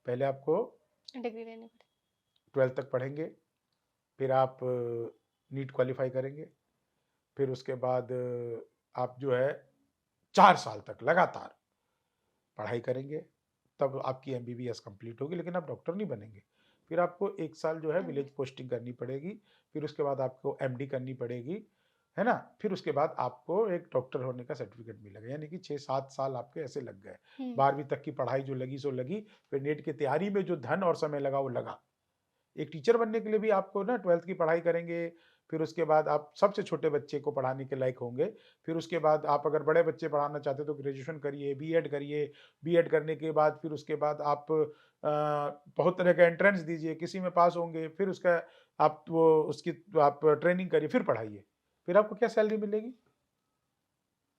पहले आपको
डिग्री लेनी पड़ेगी।
12th तक पढ़ेंगे, फिर आप नीट क्वालीफाई करेंगे, फिर उसके बाद आप जो है 4 साल तक लगातार पढ़ाई करेंगे, तब आपकी एमबीबीएस कंप्लीट होगी, लेकिन आप डॉक्टर नहीं बनेंगे। फिर आपको 1 साल जो है
हुँ,
विलेज पोस्टिंग करनी पड़ेगी, फिर उसके बाद आपको एमडी करनी पड़ेगी, है ना? फिर उसके बाद आपको एक डॉक्टर होने का सर्टिफिकेट मिलेगा, यानी कि 6-7 साल आपके ऐसे लग गए।
हुँ,
12वीं तक की पढ़ाई जो लगी सो लगी, फिर नेट की तैयारी में जो धन और समय लगा वो लगा। एक टीचर बनने के लिए भी आपको ना 12th की पढ़ाई करेंगे, फिर उसके बाद आप सबसे छोटे बच्चे को पढ़ाने के लायक होंगे। फिर उसके बाद आप अगर बड़े बच्चे पढ़ाना चाहते हैं तो ग्रेजुएशन करिए, बीएड करिए, बीएड करने के बाद फिर उसके बाद आप बहुत तरह का एंट्रेंस दीजिए, किसी में पास होंगे, फिर उसका आप वो उसकी आप ट्रेनिंग करिए, फिर पढ़ाइए। फिर आपको क्या सैलरी मिलेगी?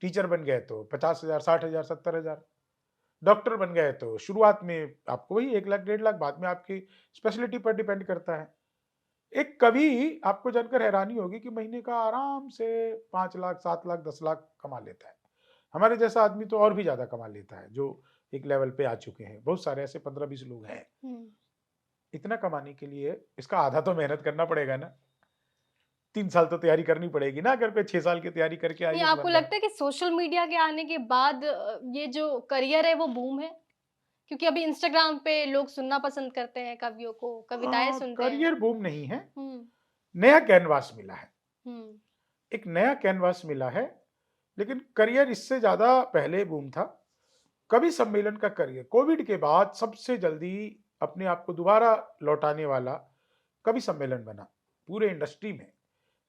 टीचर बन गए तो 50,000, 60,000, 70,000। डॉक्टर बन गए तो शुरुआत में आपको वही 1 लाख, 1.5 लाख, बाद में आपकी स्पेशलिटी पर डिपेंड करता है। एक कवि आपको जानकर हैरानी होगी कि महीने का आराम से 5 लाख, 7 लाख, 10 लाख कमा लेता है। हमारे जैसा आदमी तो और भी ज़्यादा कमा लेता है, जो एक लेवल पे आ चुके हैं। बहुत सारे ऐसे 15-20 लोग हैं।
हुँ।
इतना कमाने के लिए इसका आधा तो मेहनत करना पड़ेगा ना। 3 साल तो तैयारी करनी पड़ेगी ना, अगर कोई 6 साल की तैयारी करके
नहीं,
आईएएस
आपको
बन रहा है।
लगता है कि सोशल मीडिया के आने के बाद ये जो करियर है वो बूम है? क्योंकि अभी इंस्टाग्राम पे लोग सुनना पसंद करते हैं कवियों को, कविताएँ सुनते हैं।
करियर बूम नहीं है,
हुँ,
नया कैनवास मिला है।
हुँ,
एक नया कैनवास मिला है, लेकिन करियर इससे ज़्यादा पहले बूम था। कवि सम्मेलन का करियर कोविड के बाद सबसे जल्दी अपने आप को दोबारा लौटाने वाला कवि सम्मेलन बना, पूरे इंडस्ट्री में।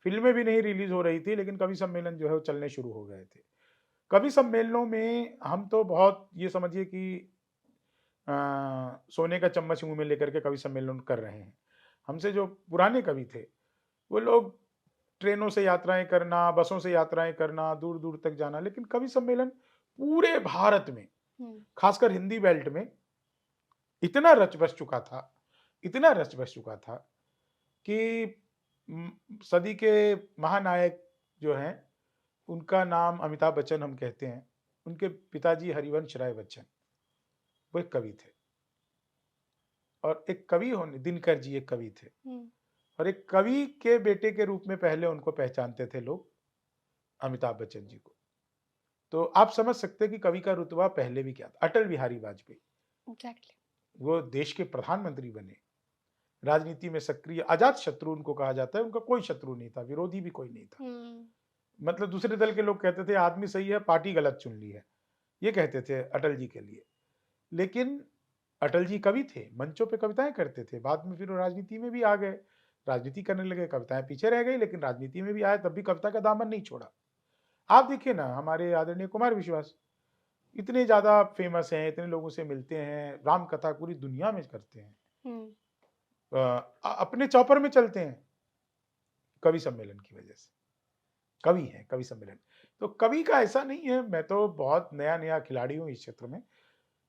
फ़िल्में भी नहीं रिलीज़ हो रही थी, लेकिन कवि सम्मेलन जो है वो चलने शुरू हो गए थे। कवि सम्मेलनों में हम तो बहुत ये समझिए कि अ, सोने का चम्मच मुँह में लेकर के कवि सम्मेलन कर रहे हैं। हमसे जो पुराने कवि थे, वो लोग ट्रेनों से यात्राएँ करना, बसों से यात्राएँ करना, दूर-दूर तक जाना, लेकिन कवि सम्मेलन पूरे भारत में,
हुँ,
खासकर हिंदी बेल्ट में इतना रच बस चुका था, इतना रच बस चुका था कि सदी के महानायक जो हैं, उनका नाम अमिताभ बच्चन हम कहते हैं। उनके पिताजी हरिवंश राय बच्चन, वो एक कवि थे और एक कवि होने दिनकर जी एक कवि थे
हुँ,
और एक कवि के बेटे के रूप में पहले उनको पहचानते थे लोग, अमिताभ बच्चन जी को। तो आप समझ सकते हैं कि कवि का रुतबा पहले भी क्या था। अटल बिहारी वाजपेयी,
एग्जैक्टली।
वो देश के प्रधानमंत्री बने, राजनीति में सक्रिय, अजात शत्रु उनको कहा जाता है, उनका कोई शत्रु नहीं था, विरोधी भी कोई नहीं था।
हम्म।
मतलब दूसरे दल के लोग कहते थे आदमी सही है, पार्टी गलत चुन ली है, ये कहते थे अटल जी के लिए। लेकिन अटल जी कवि थे, मंचों पे कविताएं करते थे, बाद में फिर वो राजनीति में भी आ गए, राजनीति करने लगे, कविताएं पीछे रह गई, लेकिन राजनीति में भी आए तब भी कविता का दामन नहीं छोड़ा। आप देखिए ना, हमारे आदरणीय कुमार विश्वास इतने ज्यादा फेमस हैं, इतने लोगों से मिलते हैं, राम कथा पूरी दुनिया में करते हैं,
हम्म।
अपने चौपर में चलते हैं कवि सम्मेलन की वजह से। कवि है, कवि सम्मेलन। तो कवि का ऐसा नहीं है, मैं तो बहुत नया नया खिलाड़ी हूँ इस क्षेत्र में।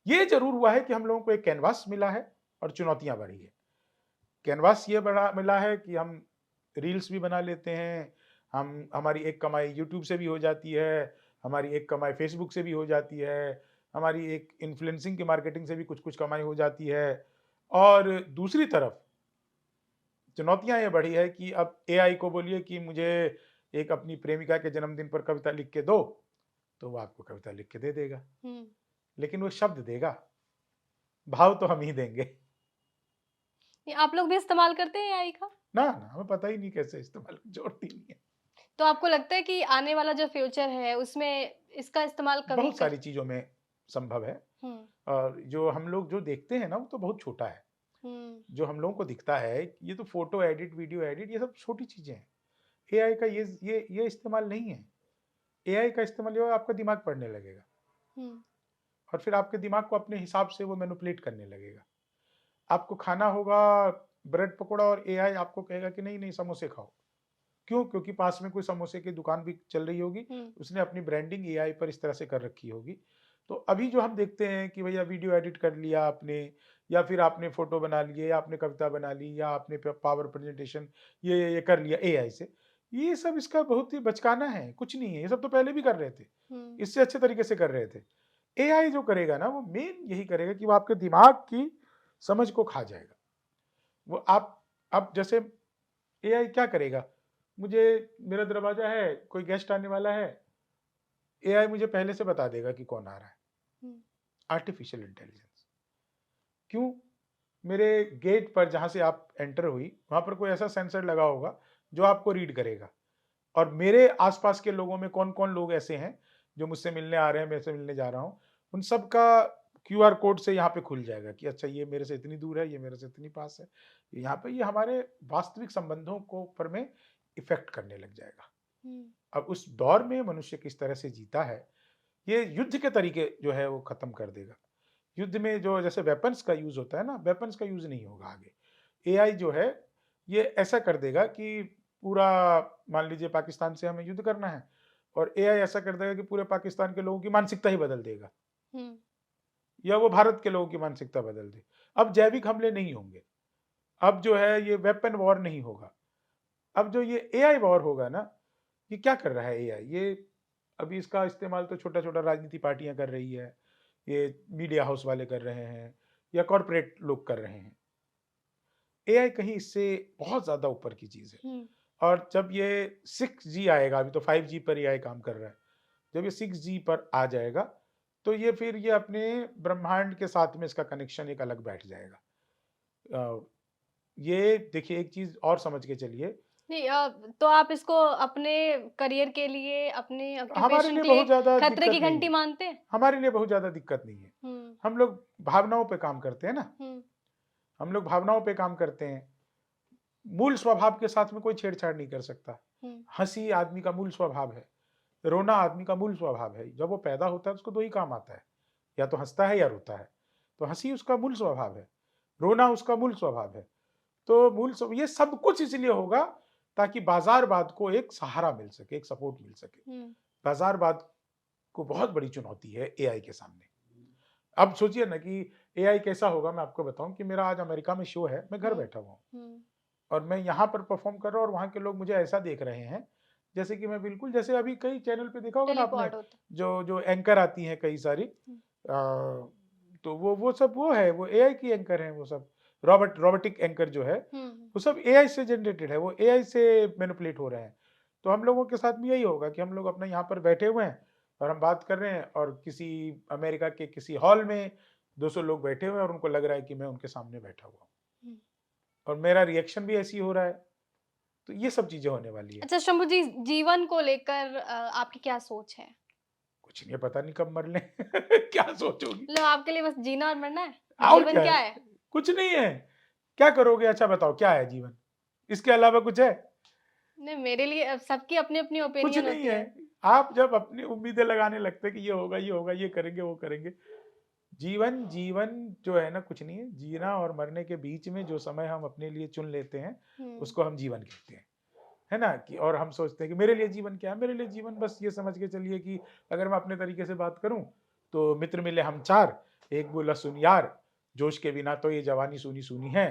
ये जरूर हुआ है कि हम लोगों को एक कैनवास मिला है और चुनौतियां बढ़ी है। कैनवास ये बड़ा मिला है कि हम रील्स भी बना लेते हैं, हम हमारी एक कमाई यूट्यूब से भी हो जाती है, हमारी एक कमाई फेसबुक से भी हो जाती है, हमारी एक इन्फ्लुएंसिंग की मार्केटिंग से भी कुछ कुछ कमाई हो जाती है। और दूसरी तरफ चुनौतियां ये बढ़ी है कि अब एआई को बोलिए कि मुझे एक अपनी प्रेमिका के जन्मदिन पर कविता लिख के दो, तो वो आपको कविता लिख के दे देगा,
हम्म।
लेकिन वो शब्द देगा, भाव तो हम ही देंगे।
ये आप लोग भी इस्तेमाल करते हैं एआई का?
ना ना, हमें पता ही नहीं कैसे इस्तेमाल, जोड़ती नहीं है।
तो आपको लगता है कि आने वाला जो फ्यूचर है उसमें इसका इस्तेमाल कभी
बहुत
कर।
सारी चीजों में संभव है।
हम्म।
और जो हम लोग जो देखते हैं ना, वो तो बहुत छोटा है।
हम्म।
जो हम लोगों को दिखता है, ये तो फोटो एडिट, वीडियो एडिट, ये सब छोटी चीजें हैं। एआई का ये इस्तेमाल नहीं है। एआई का इस्तेमाल ये आपका दिमाग पढ़ने लगेगा
हम्म।
और फिर आपके दिमाग को अपने हिसाब से वो मैनिपुलेट करने लगेगा। आपको खाना होगा ब्रेड पकौड़ा और एआई आपको कहेगा कि नहीं नहीं, समोसे खाओ। क्यों? क्योंकि पास में कोई समोसे की दुकान भी चल रही होगी,
हम्म।
उसने अपनी ब्रांडिंग एआई पर इस तरह से कर रखी होगी। तो अभी जो हम देखते हैं कि भैया वीडियो एडिट कर लिया आपने, या फिर आपने फोटो बना लिए, या आपने कविता बना ली, या आपने पावर प्रेजेंटेशन ये कर लिया एआई से, ये सब इसका बहुत ही बचकाना है, कुछ नहीं है। ये सब तो पहले भी कर रहे थे,
हम्म।
इससे अच्छे तरीके से कर रहे थे। एआई जो करेगा ना, वो मेन यही करेगा कि वो आपके दिमाग की समझ को खा जाएगा। वो आप अब जैसे एआई क्या करेगा, मुझे मेरा दरवाजा है, कोई गेस्ट आने वाला है, एआई मुझे पहले से बता देगा कि कौन आ रहा है।
हम्म।
Artificial intelligence. क्यों? मेरे गेट पर जहां से आप एंटर हुई, वहां पर कोई ऐसा सेंसर लगा होगा जो आपको रीड करेगा, और मेरे आसपास के लोगों में कौन कौन लोग ऐसे हैं जो मुझसे मिलने आ रहे हैं, मेरे से मिलने जा रहा हूँ, उन सब का क्यूआर कोड से यहाँ पे खुल जाएगा कि अच्छा ये मेरे से इतनी दूर है, ये मेरे से इतनी पास है। यहाँ पे ये हमारे वास्तविक संबंधों को ऊपर में इफेक्ट करने लग जाएगा।
हम्म।
अब उस दौर में मनुष्य किस तरह से जीता है, ये युद्ध के तरीके जो है वो खत्म कर देगा। युद्ध में जो जैसे वेपन्स का यूज होता है ना, वेपन्स का यूज नहीं होगा आगे। एआई जो है ये ऐसा कर देगा कि पूरा, मान लीजिए पाकिस्तान से हमें युद्ध करना है, और एआई ऐसा कर देगा कि पूरे पाकिस्तान के लोगों की मानसिकता ही बदल देगा,
हम्म।
या वो भारत के लोगों की मानसिकता बदल दे। अब जैविक हमले नहीं होंगे, अब जो है ये वेपन वॉर नहीं होगा, अब जो ये एआई वॉर होगा ना, ये क्या कर रहा है एआई, ये अभी इसका इस्तेमाल तो छोटा छोटा राजनीति पार्टियां कर रही है, ये मीडिया हाउस वाले कर रहे हैं, या कॉरपोरेट लोग कर रहे हैं। एआई कहीं इससे बहुत ज्यादा ऊपर की चीज है।
हम्म।
और जब ये 6G आएगा, अभी तो 5G पर एआई काम कर रहा है, जब ये 6G पर आ जाएगा, तो ये फिर ये अपने ब्रह्मांड के साथ में इसका कनेक्शन एक अलग बैठ जाएगा। ये देखिए, एक चीज और समझ के चलिए,
नहीं, तो आप इसको अपने करियर के लिए, अपने
हमारे
ऑक्यूपेशन
लिए
के
बहुत
लिए
ज्यादा
खतरे
दिक्कत
की
नहीं
घंटी
है,
मानते हैं?
हमारे लिए बहुत ज्यादा दिक्कत नहीं है।
हम्म।
हम लोग भावनाओं पे काम करते हैं ना,
हम्म।
हम लोग भावनाओं पे काम करते हैं। मूल स्वभाव के साथ में कोई छेड़छाड़ नहीं कर सकता।
हम्म।
हंसी आदमी का मूल स्वभाव है, रोना आदमी का मूल स्वभाव है। जब वो पैदा होता है उसको दो ही काम आता है, या तो हंसता है या रोता है। तो हंसी उसका मूल स्वभाव है, रोना उसका मूल स्वभाव है। तो ये सब कुछ इसलिए होगा ताकि बाजारवाद को एक सहारा मिल सके, एक सपोर्ट मिल सके।
हम्म।
बाजारवाद को बहुत बड़ी चुनौती है एआई के सामने। अब सोचिए ना कि एआई कैसा होगा। मैं आपको बताऊं कि मेरा आज अमेरिका में शो है, मैं घर
हम्म।
बैठा हुआ हूँ,
हम्म।
और मैं यहाँ पर परफॉर्म कर रहा हूँ, और वहाँ के लोग मुझे ऐसा देख रहे हैं जैसे कि मैं बिल्कुल, जैसे अभी कई चैनल पे देखा होगा ना आपने,
टेलीपॉड होता
जो जो एंकर आती हैं कई सारी,
है।
तो वो सब वो है, वो एआई की एंकर हैं, वो सब रोबोटिक एंकर जो है,
हम्म।
वो सब एआई से जनरेटेड है, वो एआई से मैनिपुलेट हो रहे हैं। तो हम लोगों के साथ भी यही होगा कि हम लोग अपने यहाँ पर बैठे हुए हैं और हम बात कर रहे हैं, और किसी अमेरिका के किसी हॉल में 200 लोग बैठे हुए हैं और उनको लग रहा है कि मैं उनके सामने बैठा हुआ हूँ
हम्म।
और मेरा रिएक्शन भी ऐसी हो रहा है। तो ये सब चीजें होने वाली है।
अच्छा शंभू जी, जीवन को लेकर आपकी क्या सोच है?
कुछ नहीं, पता नहीं कब मर लें क्या सोचोगी?
मतलब आपके लिए बस जीना और मरना है?
और
जीवन
क्या है?
क्या है?
कुछ नहीं है। क्या करोगे? अच्छा बताओ, क्या है जीवन? इसके अलावा कुछ है?
नहीं, मेरे लिए सबकी अपनी-अपनी
कुछ
ओपिनियन
नहीं
होती
है।
है।
आप जब अपनी उम्मीदें लगाने लगते हैं कि ये होगा, ये होगा, ये करेंगे, वो करेंगे, जीवन जीवन जो है ना, कुछ नहीं है। जीना और मरने के बीच में जो समय हम अपने लिए चुन लेते हैं,
हुँ,
उसको हम जीवन कहते हैं, है ना? कि और हम सोचते हैं कि मेरे लिए जीवन क्या है? मेरे लिए जीवन बस ये समझ के चलिए कि अगर मैं अपने तरीके से बात करूं, तो मित्र मिले हम चार, एक बोला सुन यार, जोश के बिना तो ये जवानी सूनी सूनी है।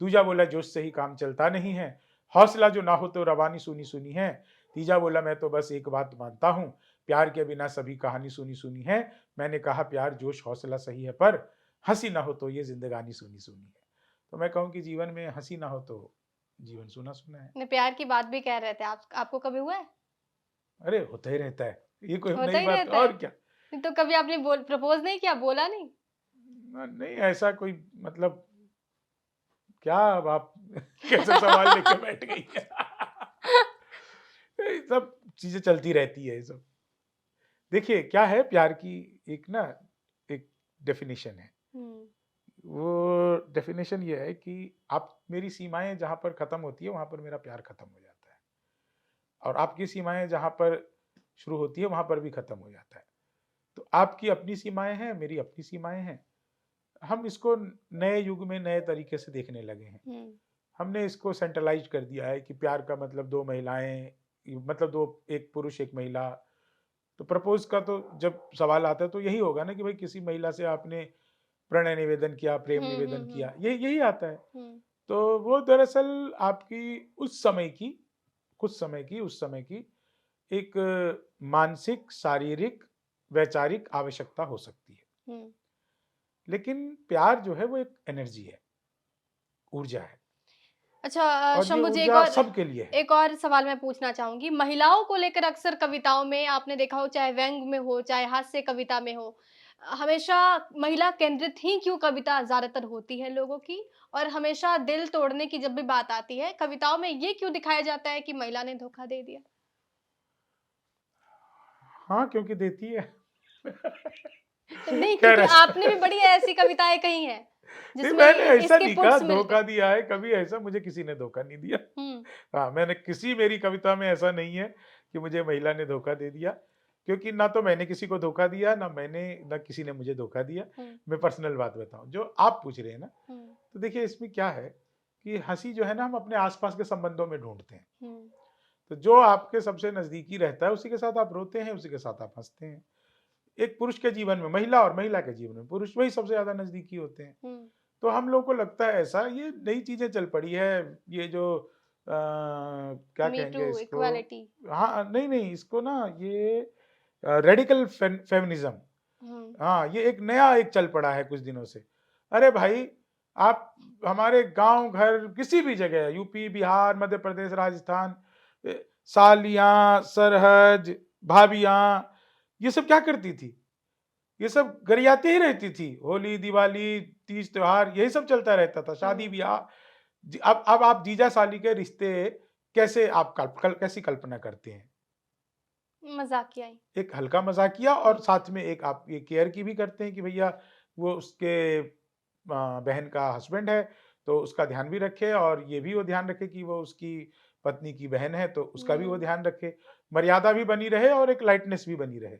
दूजा बोला जोश से ही काम चलता नहीं है, हौसला जो ना हो तो रवानी सूनी सूनी है। तीजा बोला मैं तो बस एक बात मानता हूँ, प्यार के बिना सभी कहानी सुनी सुनी है। मैंने कहा प्यार जोश हौसला सही है, पर हंसी ना हो तो ये जिंदगानी सुनी सुनी है। तो मैं कहूँ कि जीवन में हंसी ना हो तो जीवन सुना सुना है।
अपने प्यार की बात भी कह रहे थे आप, आपको कभी हुआ है?
अरे होता ही रहता है, ये कोई
होता
नई
ही
बात
रहता है।
और क्या।
तो कभी आपने प्रपोज़ नहीं किया, बोला नहीं?
नहीं ऐसा कोई, मतलब क्या अब आप कैसे सवाल लेके बैठ गई है ये सब चीजें चलती रहती है, ये सब। देखिए क्या है, प्यार की एक ना, एक डेफिनेशन है।
हुँ,
वो डेफिनेशन ये है कि आप, मेरी सीमाएं जहां पर खत्म होती है वहां पर मेरा प्यार खत्म हो जाता है, और आपकी सीमाएं जहां पर शुरू होती है वहां पर भी खत्म हो जाता है। तो आपकी अपनी सीमाएं हैं, मेरी अपनी सीमाएं हैं। हम इसको नए युग में नए तरीके से देखने लगे हैं।
हुँ,
हमने इसको सेंट्रलाइज कर दिया है कि प्यार का मतलब दो महिलाएं, मतलब दो, एक पुरुष एक महिला। तो प्रपोज का तो जब सवाल आता है तो यही होगा ना कि भाई किसी महिला से आपने प्रणय निवेदन किया, प्रेम
हुँ, हुँ,
निवेदन
हुँ,
किया, ये यही आता है।
हुँ,
तो वो दरअसल आपकी उस समय की, कुछ समय की, उस समय की एक मानसिक, शारीरिक, वैचारिक आवश्यकता हो सकती है।
हुँ।
लेकिन प्यार जो है वो एक एनर्जी है, ऊर्जा है,
अच्छा
और ये
शंभू जी,
ऊर्जा सबके लिए है।
एक और सवाल मैं पूछना चाहूँगी। महिलाओं को लेकर अक्सर कविताओं में आपने देखा हो, चाहे व्यंग में हो, चाहे हास्य कविता में हो, हमेशा महिला केंद्रित ही क्यों कविता ज़्यादातर होती है लोगों की? और हमेशा दिल तोड़ने की जब भी बात आती है, कविताओं में ये क्यों दिखाया जाता है कि महिला ने धोखा दे दिया?
हाँ, क्योंकि देती है
तो नहीं,
खैर
क्योंकि
ऐसा
आपने भी बड़ी ऐसी कविताएँ कही हैं,
नहीं,
जिसमें
मैंने ऐसा
इसके
नहीं कहा
पुट्स मिलते
धोखा
हैं।
दिया है, कभी ऐसा मुझे किसी ने धोखा नहीं दिया।
हुँ,
हाँ, मैंने किसी, मेरी कविता में ऐसा नहीं है कि मुझे महिला ने धोखा दे दिया, क्योंकि ना तो मैंने किसी को धोखा दिया, ना किसी ने मुझे धोखा दिया।
हुँ,
मैं पर्सनल बात बताऊँ, जो आप पूछ रहे हैं ना,
हुँ,
तो देखिए इसमें क्या है कि हँसी जो है ना हम अपने आस-पास के संबंधों में ढूँढते हैं।
हुँ,
तो जो आपके सबसे नज़दीकी रहता है, उसी के साथ आप रोते हैं, उसी के साथ आप हँसते हैं। एक पुरुष के जीवन में महिला और महिला के जीवन में पुरुष, वही सबसे ज़्यादा नज़दीकी होते हैं।
हुँ।
तो हम लोग को लगता है ऐसा, ये नई चीज़ें चल पड़ी है, ये जो क्या
मी टू,
कहेंगे इसको?
इक्वालिटी।
हाँ, नहीं, नहीं, इसको ना ये रेडिकल फेमिनिज़्म,
हुँ,
हाँ, ये एक नया एक चल पड़ा है कुछ दिनों से। अरे भाई, आप हमारे गाँव घर किसी भी जगह, यूपी, बिहार, मध्य प्रदेश, राजस्थान, सालियाँ, सरहज, भाभियाँ, ये सब क्या करती थी? ये सब गरियाती ही रहती थी। होली, दिवाली, तीज त्योहार यही सब चलता रहता था,
हुँ।
शादी-ब्याह। अब आप जीजा-साली के रिश्ते कैसे आप कैसी कल्पना करते हैं?
मज़ाकिया ही।
एक हल्का मज़ाकिया, और
हुँ,
साथ में एक आप ये केयर की भी करते हैं कि भैया वो उसके बहन का हस्बैंड है, तो उसका ध्यान भी रखे, और ये भी वो ध्यान रखे कि वो उसकी पत्नी की बहन है, तो उसका भी वो
हुँ,
ध्यान रखे। मर्यादा भी बनी रहे और एक लाइटनेस भी बनी रहे,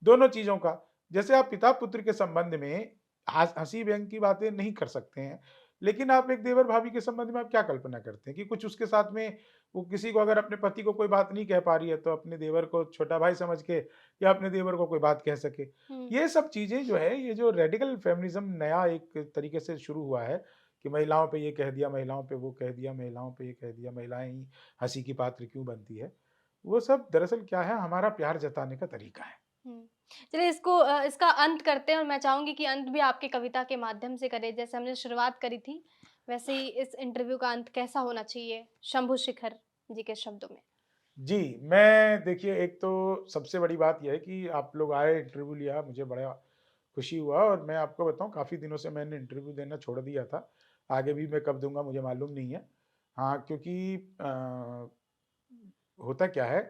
दोनों चीज़ों का। जैसे आप पिता-पुत्र के संबंध में हँसी-व्यंग की बातें नहीं कर सकते हैं, लेकिन आप एक देवर-भाभी के संबंध में आप क्या कल्पना करते हैं कि कुछ उसके साथ में, वो किसी को अगर अपने पति को कोई बात नहीं कह पा रही है, तो अपने देवर को छोटा भाई समझ के या अपने देवर को कोई बात कह सके।
हुँ,
ये सब चीज़ें जो है, ये जो रेडिकल फेमिनिज़्म नया एक तरीके से शुरू हुआ है कि महिलाओं पे ये कह दिया, महिलाओं पे वो कह दिया, महिलाओं पे ये कह दिया, महिलाएँ ही हँसी की पात्र क्यों बनती है? वो सब दरअसल क्या है, हमारा प्यार जताने का तरीका है।
हुँ। चलिए इसका अंत करते हैं और मैं चाहूँगी कि अंत भी आपकी कविता के माध्यम से करें। जैसे हमने शुरुआत करी थी, वैसे ही इस इंटरव्यू का अंत कैसा होना चाहिए, शंभू शिखर जी के शब्दों में?
जी, मैं देखिए, एक तो सबसे बड़ी बात ये है कि आप लोग आए, इंटरव्यू लिया, मुझे बड़ा खुशी हुआ और मैं आपको बताऊँ काफ़ी दिनों से मैंने इंटरव्यू देना छोड़ दिया था। आगे भी मैं कब दूँगा मुझे मालूम नहीं है। हाँ, क्योंकि होता क्या है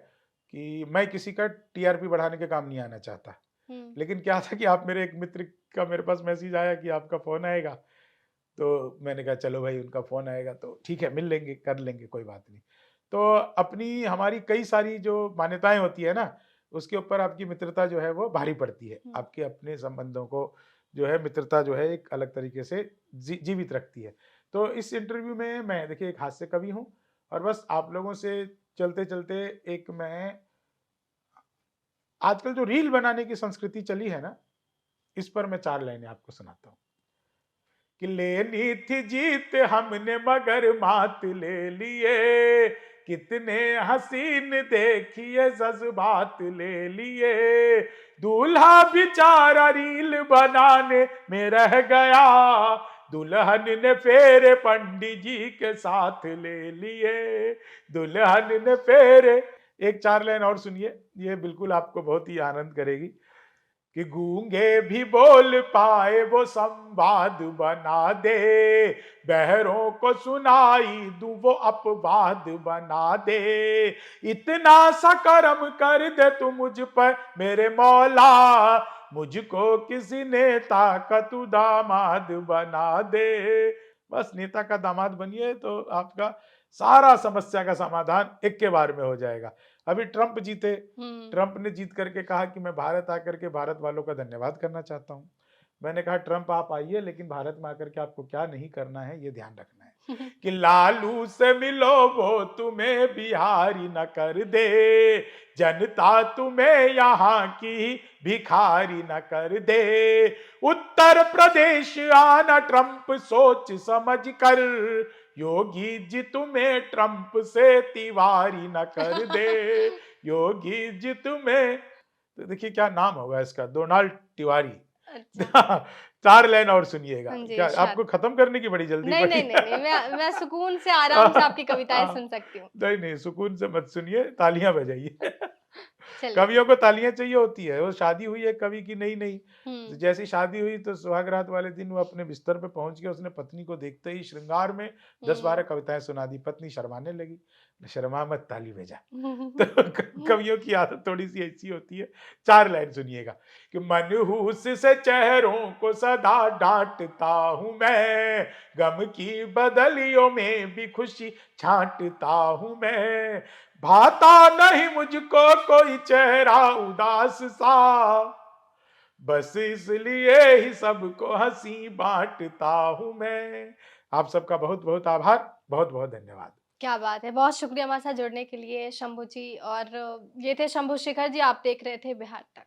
कि मैं किसी का टीआरपी बढ़ाने के काम नहीं आना चाहता।
हुँ।
लेकिन क्या था कि आप मेरे एक मित्र का मेरे पास मैसेज आया कि आपका फ़ोन आएगा, तो मैंने कहा चलो भाई उनका फ़ोन आएगा तो ठीक है मिल लेंगे, कर लेंगे कोई बात नहीं। तो अपनी हमारी कई सारी जो मान्यताएँ होती है ना, उसके ऊपर आपकी मित्रता जो है वो भारी पड़ती है।
हुँ।
आपके अपने संबंधों को जो है मित्रता जो है एक अलग तरीके से जीवित रखती है। तो इस इंटरव्यू में मैं देखिए एक हास्य कवि हूँ और बस आप लोगों से चलते-चलते एक मैं आजकल जो रील बनाने की संस्कृति चली है ना, इस पर मैं 4 लाइनें आपको सुनाता हूँ। कि लेनी थी जीत हमने मगर मात ले लिए, कितने हसीन देखिए जज्बात ले लिए, दूल्हा बेचारा रील बनाने में रह गया, दुल्हन ने फेरे पंडित जी के साथ ले लिए, दुल्हन ने फेरे। एक 4 लाइन और सुनिए, ये बिल्कुल आपको बहुत ही आनंद करेगी। कि गूंगे भी बोल पाए वो संवाद बना दे, बहरों को सुनाई दूं वो अपवाद बना दे, इतना सा करम कर दे तू मुझ पर मेरे मौला, मुझको किसी नेता का तू दामाद बना दे। बस नेता का दामाद बनिए तो आपका सारा समस्या का समाधान एक के बार में हो जाएगा। अभी ट्रंप जीते,
हुँ।
ट्रंप ने जीत करके कहा कि मैं भारत आकर के भारत वालों का धन्यवाद करना चाहता हूँ। मैंने कहा ट्रंप आप आइए लेकिन भारत में आकर के आपको क्या नहीं करना है ये ध्यान रखना है। कि लालू से मिलो वो तुम्हें बिहारी न कर दे, जनता तुम्हें यहाँ की भिखारी न कर दे, उत्तर प्रदेश आना ट्रंप सोच समझ कर, योगी जी तुम्हें ट्रंप से तिवारी न कर दे, योगी जी तुम्हें। तो देखिए क्या नाम होगा इसका, डोनाल्ड तिवारी।
अच्छा।
4 लाइन और सुनिएगा।
हाँ जी,
क्या
इरशाद।
आपको खत्म करने की बड़ी जल्दी
नहीं,
पड़ी?
नहीं, नहीं, नहीं, मैं सुकून से आराम से आपकी कविताएँ सुन सकती हूँ।
नहीं, नहीं, सुकून से मत सुनिए, तालियाँ बजाइए।
चलिए।
कवियों को तालियाँ चाहिए होती है। वो शादी हुई है कवि की नई-नई, तो
हुँ,
जैसी शादी हुई तो सुहाग रात वाले दिन वो अपने बिस्तर पे पहुँच गया, उसने पत्नी को देखते ही श्रृंगार में 10-12
हुँ।
कविताएँ सुना दी। पत्नी शर्माने लगी, शर्मा मत ताली बजा। तो कवियों की आदत थोड़ी-सी ऐसी होती है। 4 लाइन सुनिएगा कि मनहूस से चेहरों को सदा डाँटता हूँ मैं, गम की बदलियों में भी खुशी छाँटता हूँ मैं, भाता नहीं मुझको कोई चेहरा उदास सा, बस इसलिए ही सबको हँसी बाँटता हूँ मैं। आप सबका बहुत-बहुत आभार, बहुत-बहुत धन्यवाद।
क्या बात है! बहुत शुक्रिया हमारे साथ जुड़ने के लिए शंभू जी और ये थे शंभू शेखर जी, आप देख रहे थे बिहार तक।